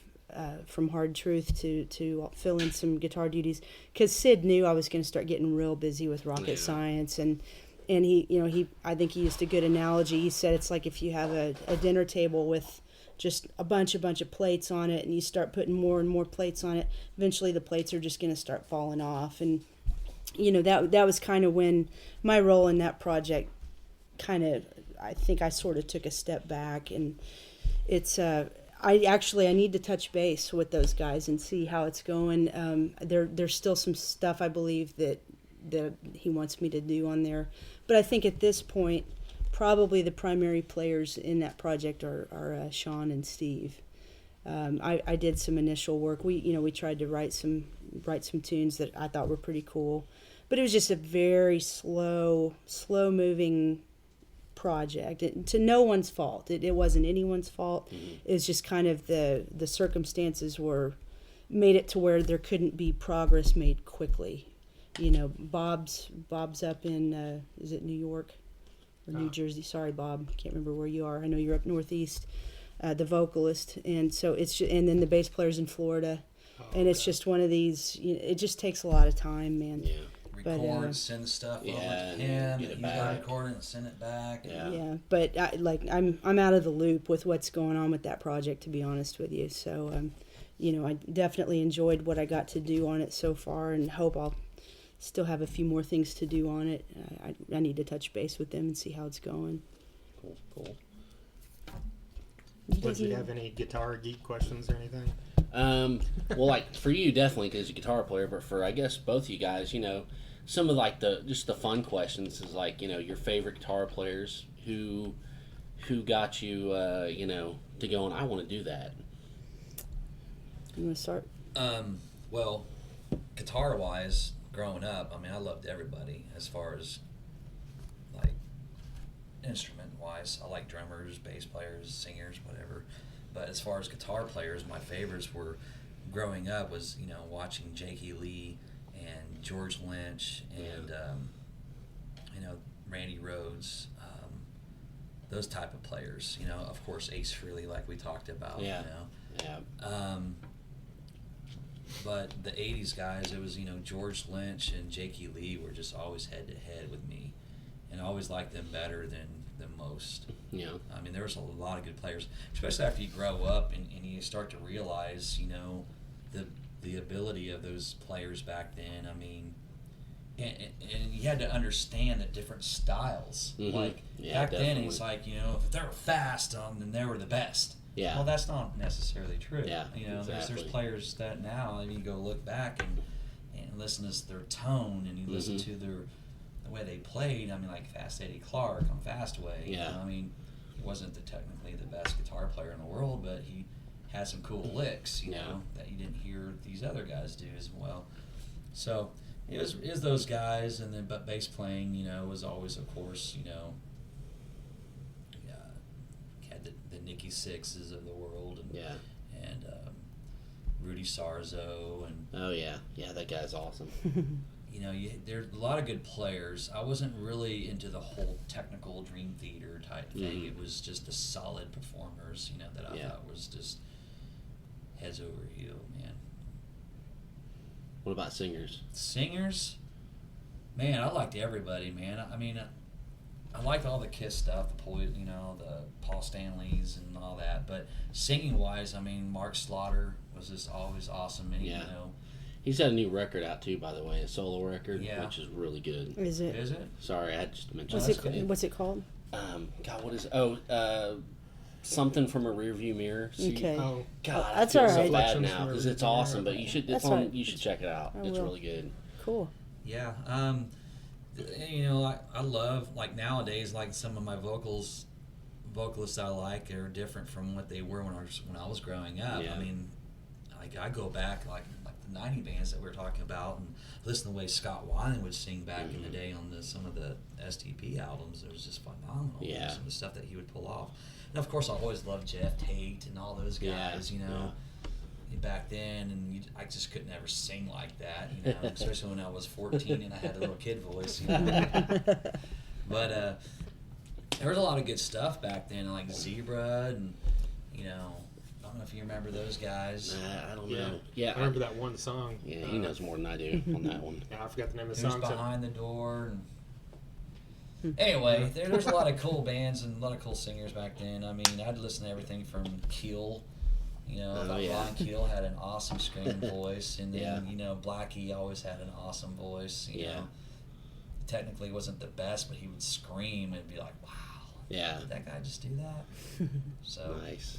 from Hard Truth to fill in some guitar duties. Because Sid knew I was going to start getting real busy with rocket science. And he, you know, I think he used a good analogy. He said it's like if you have a dinner table with just a bunch of plates on it, and you start putting more and more plates on it, eventually the plates are just going to start falling off. And, you know, that was kind of when my role in that project I think I sort of took a step back, and it's I need to touch base with those guys and see how it's going. There's still some stuff I believe that he wants me to do on there, but I think at this point probably the primary players in that project are Sean and Steve. I did some initial work. We tried to write some tunes that I thought were pretty cool, but it was just a very slow moving project, to no one's fault. It wasn't anyone's fault. It was just kind of the circumstances made it to where there couldn't be progress made quickly. You know, Bob's up in is it New York or New Jersey? Sorry, Bob, can't remember where you are. I know you're up northeast. The vocalist, and so and then the bass player's in Florida, and it's just one of these. You know, it just takes a lot of time, man. Yeah. Record, send stuff over to him, he's got to record it and send it back. Yeah, but I'm out of the loop with what's going on with that project, to be honest with you. So, you know, I definitely enjoyed what I got to do on it so far, and hope I'll still have a few more things to do on it. I need to touch base with them and see how it's going. Cool. Did you have any guitar geek questions or anything? Well, like for you definitely because you're a guitar player, but for I guess both of you guys, you know, some of like the fun questions is like, you know, your favorite guitar players who got you you know, to go and I want to do that. You want to start? Well, guitar wise, growing up, I mean, I loved everybody as far as like instrument wise. I like drummers, bass players, singers, whatever. But as far as guitar players, my favorites were growing up was, you know, watching Jakey Lee and George Lynch and you know, Randy Rhoads, those type of players. You know, of course Ace Frehley, like we talked about. Yeah. You know. But the '80s guys, it was, you know, George Lynch and Jakey Lee were just always head to head with me, and I always liked them better than most. Yeah. I mean, there was a lot of good players, especially after you grow up and you start to realize, you know, the ability of those players back then. I mean, and you had to understand the different styles. Mm-hmm. Like back then, it's like, you know, if they were fast, then they were the best. Yeah. Well, that's not necessarily true. Yeah. You know, exactly. there's players that now, and you go look back and listen to their tone, and you listen to the way they played. I mean, like Fast Eddie Clark on Fastway. Yeah. You know, I mean, he wasn't technically the best guitar player in the world, but he had some cool licks, you know, that you didn't hear these other guys do as well. So it was those guys, and then but bass playing, you know, was always, of course, you know, had the Nicky Sixes of the world, and Rudy Sarzo, and oh yeah, that guy's awesome. you know, there's a lot of good players. I wasn't really into the whole technical Dream Theater type thing. It was just the solid performers, you know, that I thought was just heads over heel, man. What about singers? Singers? Man, I liked everybody, man. I mean, I liked all the Kiss stuff, you know, the Paul Stanleys and all that. But singing-wise, I mean, Mark Slaughter was just always awesome. And, you know, he's got a new record out too, by the way, a solo record, which is really good. Is it? Sorry, I had just mentioned. What's it called? God, what is it? Oh, something from a rearview mirror. Okay. Oh God, that's I all feel right. so bad now because it's awesome, but you should. You should check it out. It's will. really good. Cool. Yeah. You know, I love, like nowadays, like some of my vocalists I like are different from what they were when I was growing up. Yeah. I mean, like I go back like the '90 bands that we were talking about, and listen to the way Scott Weiland would sing back in the day on some of the STP albums. It was just phenomenal. Yeah. Some of the stuff that he would pull off. And of course, I always loved Jeff Tate and all those guys. You know. Back then, and I just couldn't ever sing like that, you know, especially when I was 14 and I had a little kid voice, you know. But there was a lot of good stuff back then, like Zebra, and you know, I don't know if you remember those guys. I don't know. Yeah, I remember that one song. Yeah, he knows more than I do on that one. Yeah, I forgot the name of the Who's song. Behind the Door. And anyway, there's a lot of cool bands and a lot of cool singers back then. I mean, I'd listen to everything from Keel. You know, Ron Keel had an awesome screaming voice, and then you know Blackie always had an awesome voice. You know, technically wasn't the best, but he would scream and be like, "Wow, did that guy just do that?" So nice.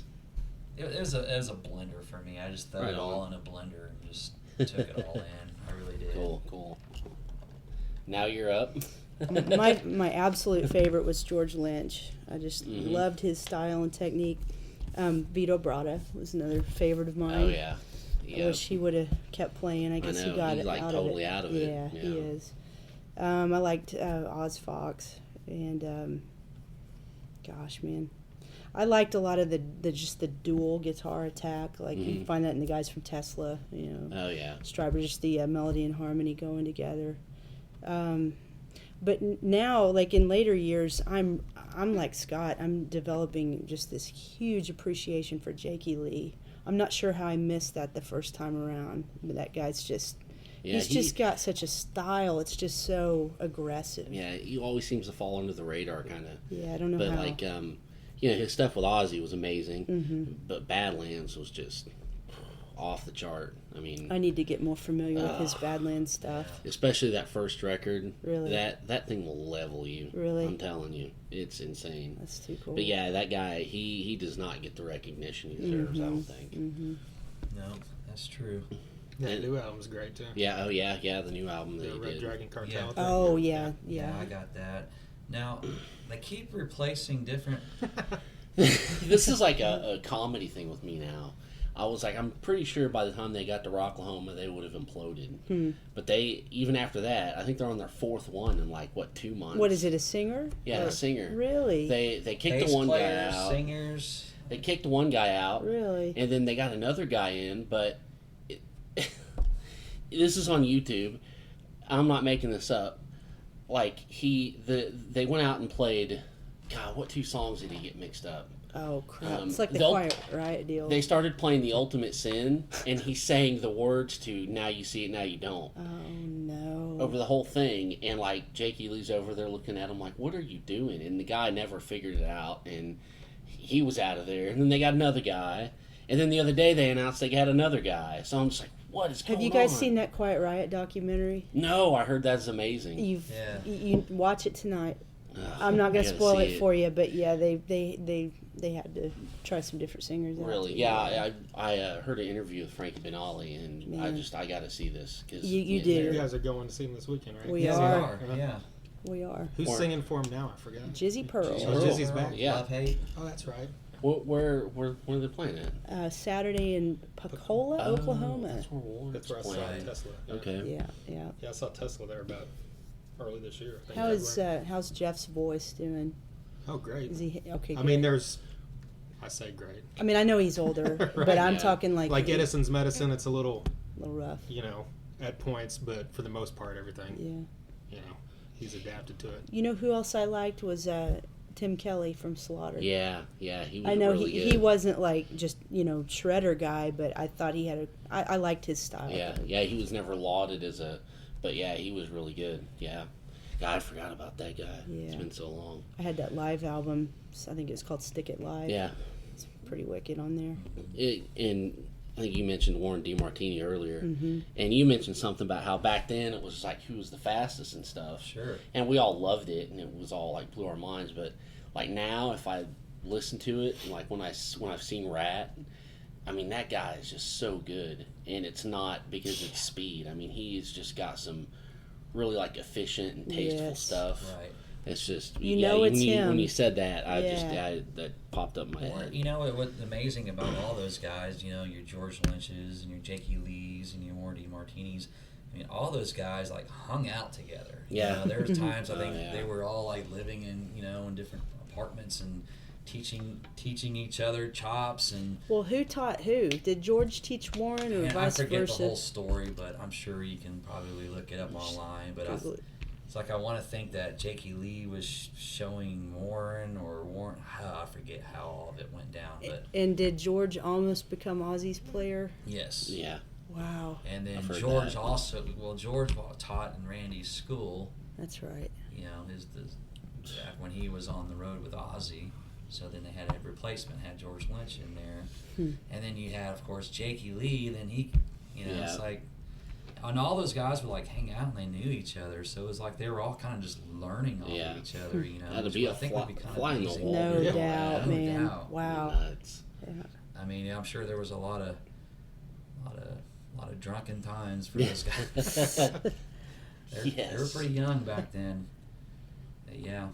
It was a blender for me. I just threw it all in a blender and just took it all in. I really did. Cool. Now you're up. my absolute favorite was George Lynch. I just loved his style and technique. Vito Bratta was another favorite of mine. Oh yeah. I wish he would have kept playing. I guess he got he's like out totally of it. out of it. Yeah, he is. I liked Oz Fox, and gosh, man, I liked a lot of the just the dual guitar attack. Like you find that in the guys from Tesla. You know. Oh yeah. Stryper, just the melody and harmony going together. But now, like in later years, I'm like Scott. I'm developing just this huge appreciation for Jakey Lee. I'm not sure how I missed that the first time around. But that guy's just, he's just got such a style. It's just so aggressive. Yeah, he always seems to fall under the radar, kind of. Yeah, I don't know but how. But like, you know, his stuff with Ozzy was amazing. But Badlands was just off the chart. I mean, I need to get more familiar with his Badlands stuff. Especially that first record. Really? That thing will level you. Really? I'm telling you. It's insane. That's too cool. But yeah, that guy, he does not get the recognition he deserves, I don't think. No, that's true. Yeah, the new album's great too. Yeah, the new album that The he Red did. Dragon Cartel. Yeah. thing. Oh, yeah. I got that. Now, they keep replacing different... This is like a comedy thing with me now. I was like, I'm pretty sure by the time they got to Rocklahoma, they would have imploded. But they, even after that, I think they're on their fourth one in like, 2 months? What is it, a singer? Yeah, a singer. Really? They kicked Bass the one players, guy out. singers. They kicked one guy out. Really? And then they got another guy in, but this is on YouTube. I'm not making this up. Like, they went out and played, God, what 2 songs did he get mixed up? Oh, crap. It's like the they'll- Quiet Riot deal. They started playing The Ultimate Sin, and he sang the words to Now You See It, Now You Don't. Oh, no. Over the whole thing, and like Jakey Lee's over there looking at him like, what are you doing? And the guy never figured it out, and he was out of there. And then they got another guy, and then the other day they announced they got another guy. So I'm just like, what is going on? Have you guys seen that Quiet Riot documentary? No, I heard that's amazing. You watch it tonight. I'm not going to spoil it for you, but yeah, they had to try some different singers. Really? Yeah, I heard an interview with Frankie Benali, and Man. I got to see this. Cause, You do. You guys are going to see him this weekend, right? We Yes, are. we are. Yeah. We are. Who's Or- singing for him now? I forgot. Jizzy Pearl. Oh, Jizzy's back. Yeah. Love, hate. Oh, that's right. Where are they playing at? Saturday in Pensacola, Oklahoma. That's where Warren's That's where I saw playing. Tesla. Yeah. Okay. Yeah. Yeah, I saw Tesla there about early this year. I think. How's Jeff's voice doing? Oh, great. Is he okay? I Good. mean, I say great. I mean, I know he's older, Right. but I'm Yeah. talking like Edison's medicine, it's a little, rough. at points, but for the most part, everything, Yeah. he's adapted to it. You know who else I liked was Tim Kelly from Slaughter. Yeah, he was I know really he good. wasn't like just shredder guy, but I thought he had I liked his style. Yeah, he was never lauded as but yeah, he was really good. Yeah. God, I forgot about that guy. Yeah. It's been so long. I had that live album. I think it's called Stick It Live. Yeah. It's pretty wicked on there. And I think you mentioned Warren DeMartini earlier, Mm-hmm. and you mentioned something about how back then it was like who was the fastest and stuff. Sure. And we all loved it, and it was all like blew our minds. But like now, if I listen to it, and like when I've seen Rat, I mean that guy is just so good, and it's not because it's speed. I mean he's just got some really like efficient and tasteful Yes. stuff. Right. It's just You know it's him. When you said that, Yeah. that popped up in my Well, head. you know what's amazing about all those guys? You know, your George Lynch's and your Jakey Lees and your Morty Martinis. I mean, all those guys like hung out together. Yeah. You know, there was times I think yeah. they were all like living in in different apartments and teaching each other chops and. Well, who taught who? Did George teach Warren or And I vice forget versa? the whole story, but I'm sure you can probably look it up online. But it's like I want to think that Jakey Lee was showing Warren. I forget how all of it went down. But And did George almost become Ozzy's player? yes. Yeah. Wow. And then I've heard George that. George taught in Randy's school. That's right. You know, back when he was on the road with Ozzy. So then they had a replacement, had George Lynch in there. And then you had, of course, Jakey Lee. Then he, it's like, and all those guys would like hang out and they knew each other. So it was like they were all kind of just learning off of each other, That'd be a fly in the wall. No Yeah. doubt, No man. doubt. Wow. Nuts. Yeah. I mean, I'm sure there was a lot of drunken times for those guys. They were pretty young back then. But yeah.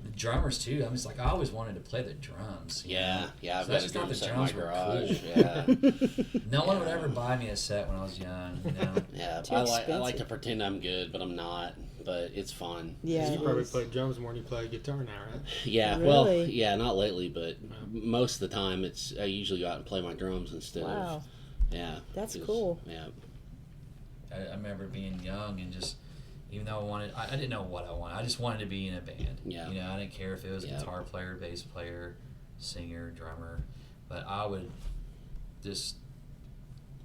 The drummers too. I mean, it's like I always wanted to play the drums. Yeah. I've So got that's a just not drum the set in drums my were garage. cool. Yeah. No one would ever buy me a set when I was young. Yeah. Too I like expensive. to pretend I'm good, but I'm not. But it's fun. Yeah. You it probably is. play drums more than you play guitar now, right? Yeah. Well, Really? yeah, not lately, but most of the time I usually go out and play my drums instead Wow. of. Yeah. That's 'cause- cool. Yeah. I remember being young and just, even though I didn't know what I wanted. I just wanted to be in a band. Yeah. I didn't care if it was Yeah. guitar player, bass player, singer, drummer, but I would just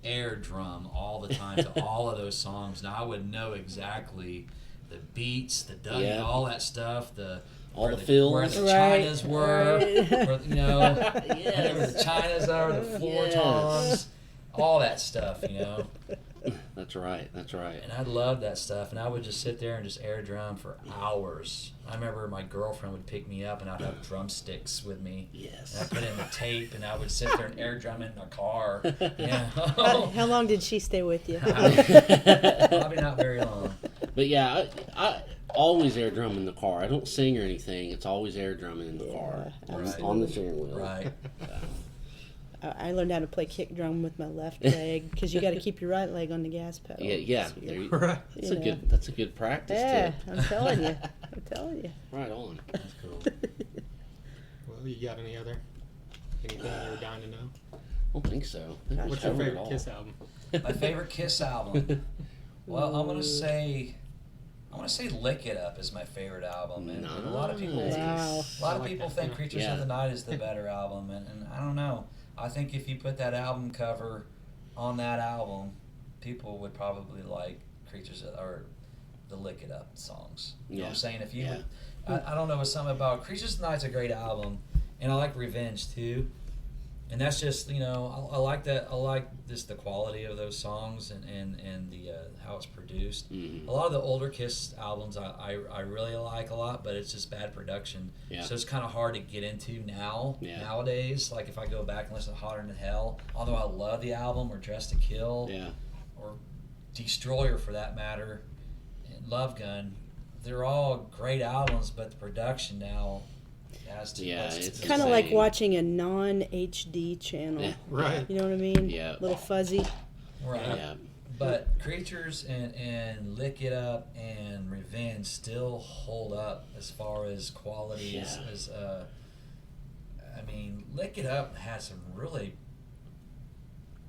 air drum all the time to all of those songs. Now I would know exactly the beats, the Yeah. all that stuff, All where the fills. where the Right, chinas were, right. where, Yes. where the chinas are, the floor Yes. toms, all that stuff, That's right. And I loved that stuff, and I would just sit there and just air drum for hours. I remember my girlfriend would pick me up, and I'd have drumsticks with me. Yes. And I put in the tape, and I would sit there and air drum in my car. How long did she stay with you? Probably not very long. But yeah, I always air drum in the car. I don't sing or anything. It's always air drumming in the car. Right. On the steering wheel. Right. I learned how to play kick drum with my left leg because you got to keep your right leg on the gas pedal. Yeah. So There you're- you, Right. that's a good practice yeah, tip. I'm telling you. Right on. That's cool. Well, you got anything you were dying to know? I don't think so. I think we What's your covered it favorite all. Kiss album? My favorite Kiss album. Well, I'm gonna say "Lick It Up" is my favorite album, and a lot of people, Wow. a lot of people think "Creatures Yeah. of the Night" is the better album, and I don't know. I think if you put that album cover on that album, people would probably like or the "Lick It Up" songs. You know what I'm saying? If you, I don't know, it's something about "Creatures of the Night's" a great album, and I like "Revenge" too. And that's just, I like that. I like just the quality of those songs and the how it's produced. Mm-hmm. A lot of the older Kiss albums I really like a lot, but it's just bad production. Yeah. So it's kind of hard to get into nowadays. Like if I go back and listen to Hotter Than Hell, although I love the album, or Dressed to Kill, or Destroyer for that matter, and Love Gun, they're all great albums, but the production now has to. It's Kind of like insane. watching a non-HD channel. Yeah. Right. You know what I mean? Yeah. Little fuzzy. Right. Yeah. But Creatures and Lick It Up and Revenge still hold up as far as quality as I mean, Lick It Up had some really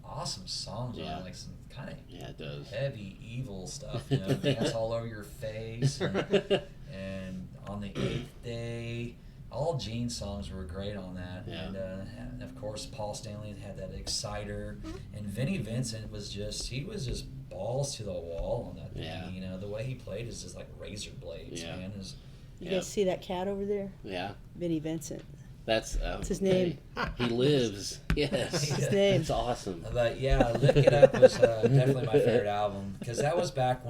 awesome songs on it, like some kind of it does. heavy evil stuff, Dance All Over Your Face and On the Eighth Day. All Gene's songs were great on that, and of course Paul Stanley had that Exciter, and Vinnie Vincent was just balls to the wall on that thing. Yeah. The way he played is just like razor blades, man. You guys see that cat over there? Yeah. Vinnie Vincent. That's his name. He lives. Yes. His name. It's awesome. But yeah, Lick It Up was definitely my favorite album, because that was back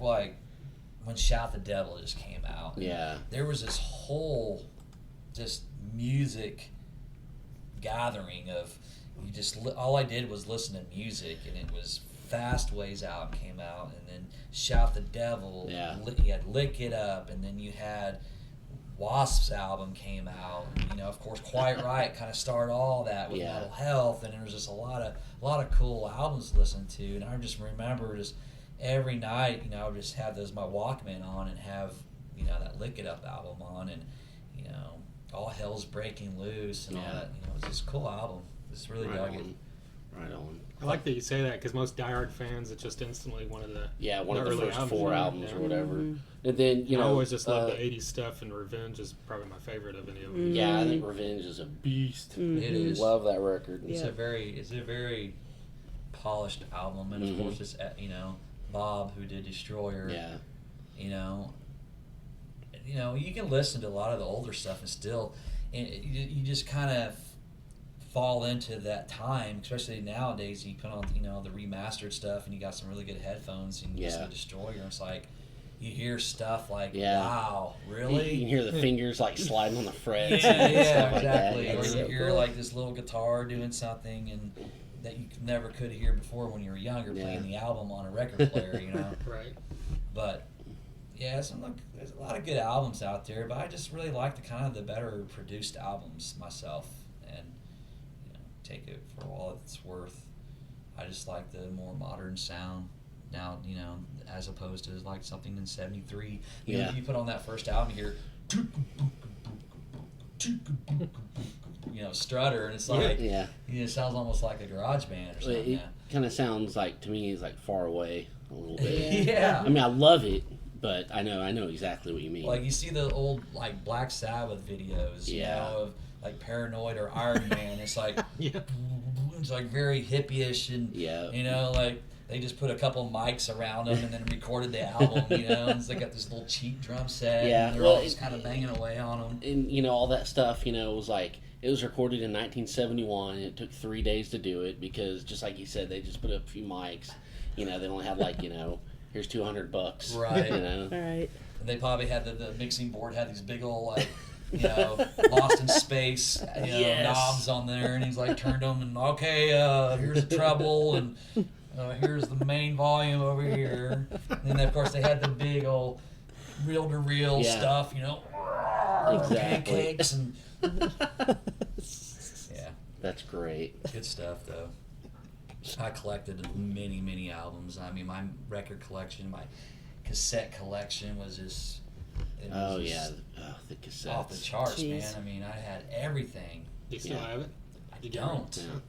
like when Shout the Devil just came out. Yeah. There was this whole just music gathering of all I did was listen to music, and it was Fast Ways album came out, and then Shout the Devil. Yeah. You had Lick It Up, and then you had Wasp's album came out. And, you know, of course, Quiet Riot kind of started all that with Mental Health, and there was just a lot of cool albums to listen to. And I just remember just every night, you know, I would just have my Walkman on and have, you know, that Lick It Up album on, and you know, All Hell's Breaking Loose and all that. You know, it was just a cool album. Just really dug it. Right on. I like that you say that because most diehard fans, it's just instantly one of the one of the early first 4 albums or whatever. Mm-hmm. And then, you know, I always just love the 80s stuff, and Revenge is probably my favorite of any of them. Yeah, I think Revenge is a beast. Mm-hmm. It is. Love that record. It's a very polished album, and of course, it's you know, Bob, who did Destroyer. Yeah. You know, you can listen to a lot of the older stuff and still, you just kind of fall into that time, especially nowadays. You put on, you know, the remastered stuff, and you got some really good headphones, and you listen to Destroyer, and it's like you hear stuff like, wow, really? You can hear the fingers like sliding on the frets. Yeah, and stuff like exactly. that. Or It's you so hear cool. like this little guitar doing something, and that you never could hear before when you were younger, playing the album on a record player, you know. Right. But yeah, there's a lot of good albums out there, but I just really like the better produced albums myself, and you know, take it for all it's worth. I just like the more modern sound now, you know, as opposed to like something in '73. You know, you put on that first album, you hear, you know, Strutter, and it's like, you know, it sounds almost like a garage band or something. It kind of sounds like, to me, it's like Far Away a little bit. Yeah. I mean, I love it, but I know exactly what you mean. Like, you see the old, like, Black Sabbath videos, you know, of, like, Paranoid or Iron Man. It's like, it's like very hippie-ish, and, you know, like, they just put a couple mics around them and then recorded the album, you know, and they got this little cheap drum set, and they're all just kind of banging away on them. And, you know, all that stuff, you know, was like, it was recorded in 1971, and it took 3 days to do it, because, just like you said, they just put up a few mics. You know, they only had, like, you know, here's $200. Right. You know? All right. And they probably had the mixing board had these big old, like, you know, Lost in Space, you know, knobs on there, and he's like turned them, and okay, here's the treble, and here's the main volume over here. And then of course they had the big old reel-to-reel stuff, you know, pancakes and That's great. Good stuff though. I collected many albums. I mean, my record collection, my cassette collection was just. The cassettes. Off the charts, man. I mean, I had everything. Do you still have it? I don't. Yeah.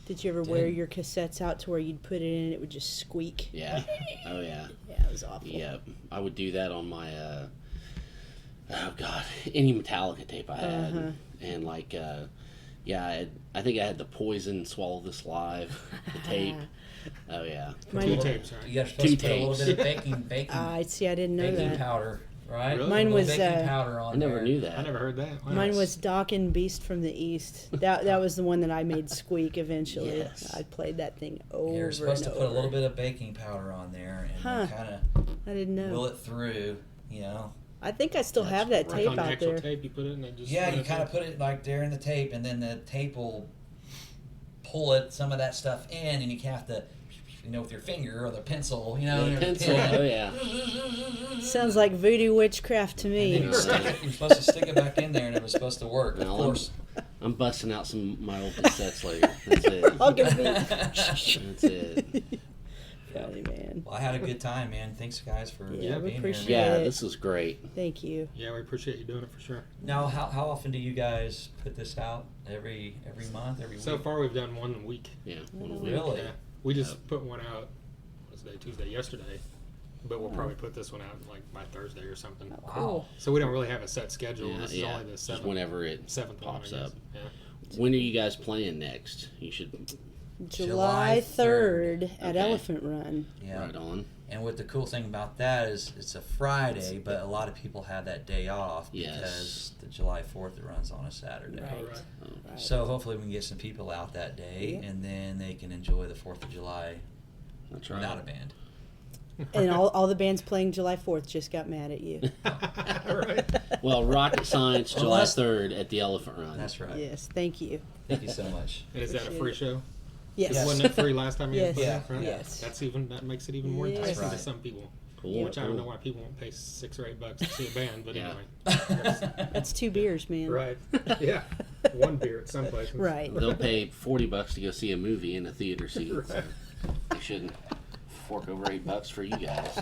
Did you ever wear your cassettes out to where you'd put it in and it would just squeak? Yeah. Oh, yeah. Yeah, it was awful. Yeah. I would do that on my, any Metallica tape I had. And, like, I think I had the Poison Swallow This Live, the tape. Oh, yeah. Two tapes, right? You guys supposed to put a little bit of baking. I see. I didn't know baking that. powder, right? Really? Mine was. Baking powder on I never there. knew that. I never heard that. Wow. Mine was Dawkin Beast from the East. That was the one that I made squeak eventually. Yes. I played that thing over You're supposed to and put a over. little bit of baking powder on there and kind of I didn't know. will it through, you know. I think I still have that Like tape on the out actual there. tape, you put it in, and just Yeah, put you it kind of there. put it like there in the tape, and then the tape will pull some of that stuff in, and you have to, you know, with your finger or the pencil, you know. The pencil, oh, yeah. Sounds like voodoo witchcraft to And me. then you're supposed to stick it back in there, and it was supposed to work. Well, Of course. I'm busting out some of my old cassettes later. That's it. I'll give me. That's it. Funny, man. Well, I had a good time, man. Thanks, guys, for Yeah, we being appreciate here. Yeah, it. this was great. Thank you. Yeah, we appreciate you doing it for sure. Now, how often do you guys put this out? Every month, every week? So far, we've done one a week. Yeah. One a week. Really? Yeah. We just put one out. What was the day? Tuesday, yesterday. But we'll probably put this one out like by Thursday or something. Wow. So we don't really have a set schedule. Yeah, This is only the just seventh. whenever it Seventh one, pops I guess. up. Yeah. When are you guys playing next? You should July 3rd at Okay. Elephant Run. Yeah. right on. And what the cool thing about that is it's a Friday, but a lot of people have that day off Yes. because the July 4th it runs on a Saturday. Right. All right. Right. So hopefully we can get some people out that day, Yeah. and then they can enjoy the 4th of July That's right. without a band. And all the bands playing July 4th just got mad at you. All right. Well, Rocket Science, July Unless- 3rd at the Elephant Run. That's right. Yes, thank you. Thank you so much. And is that a free show? Yes. Wasn't it free last time you Yes. put it Yeah. up front? Yes. that makes it even more Yes. enticing to Right. some people. Cool. Which I don't know cool. why people won't pay $6 or $8 to see a band, but Yeah. anyway. That's 2 beers, man. Right. Yeah. One beer at some places. Right. They'll pay $40 to go see a movie in a theater seat. So Right. they shouldn't fork over $8 for you guys.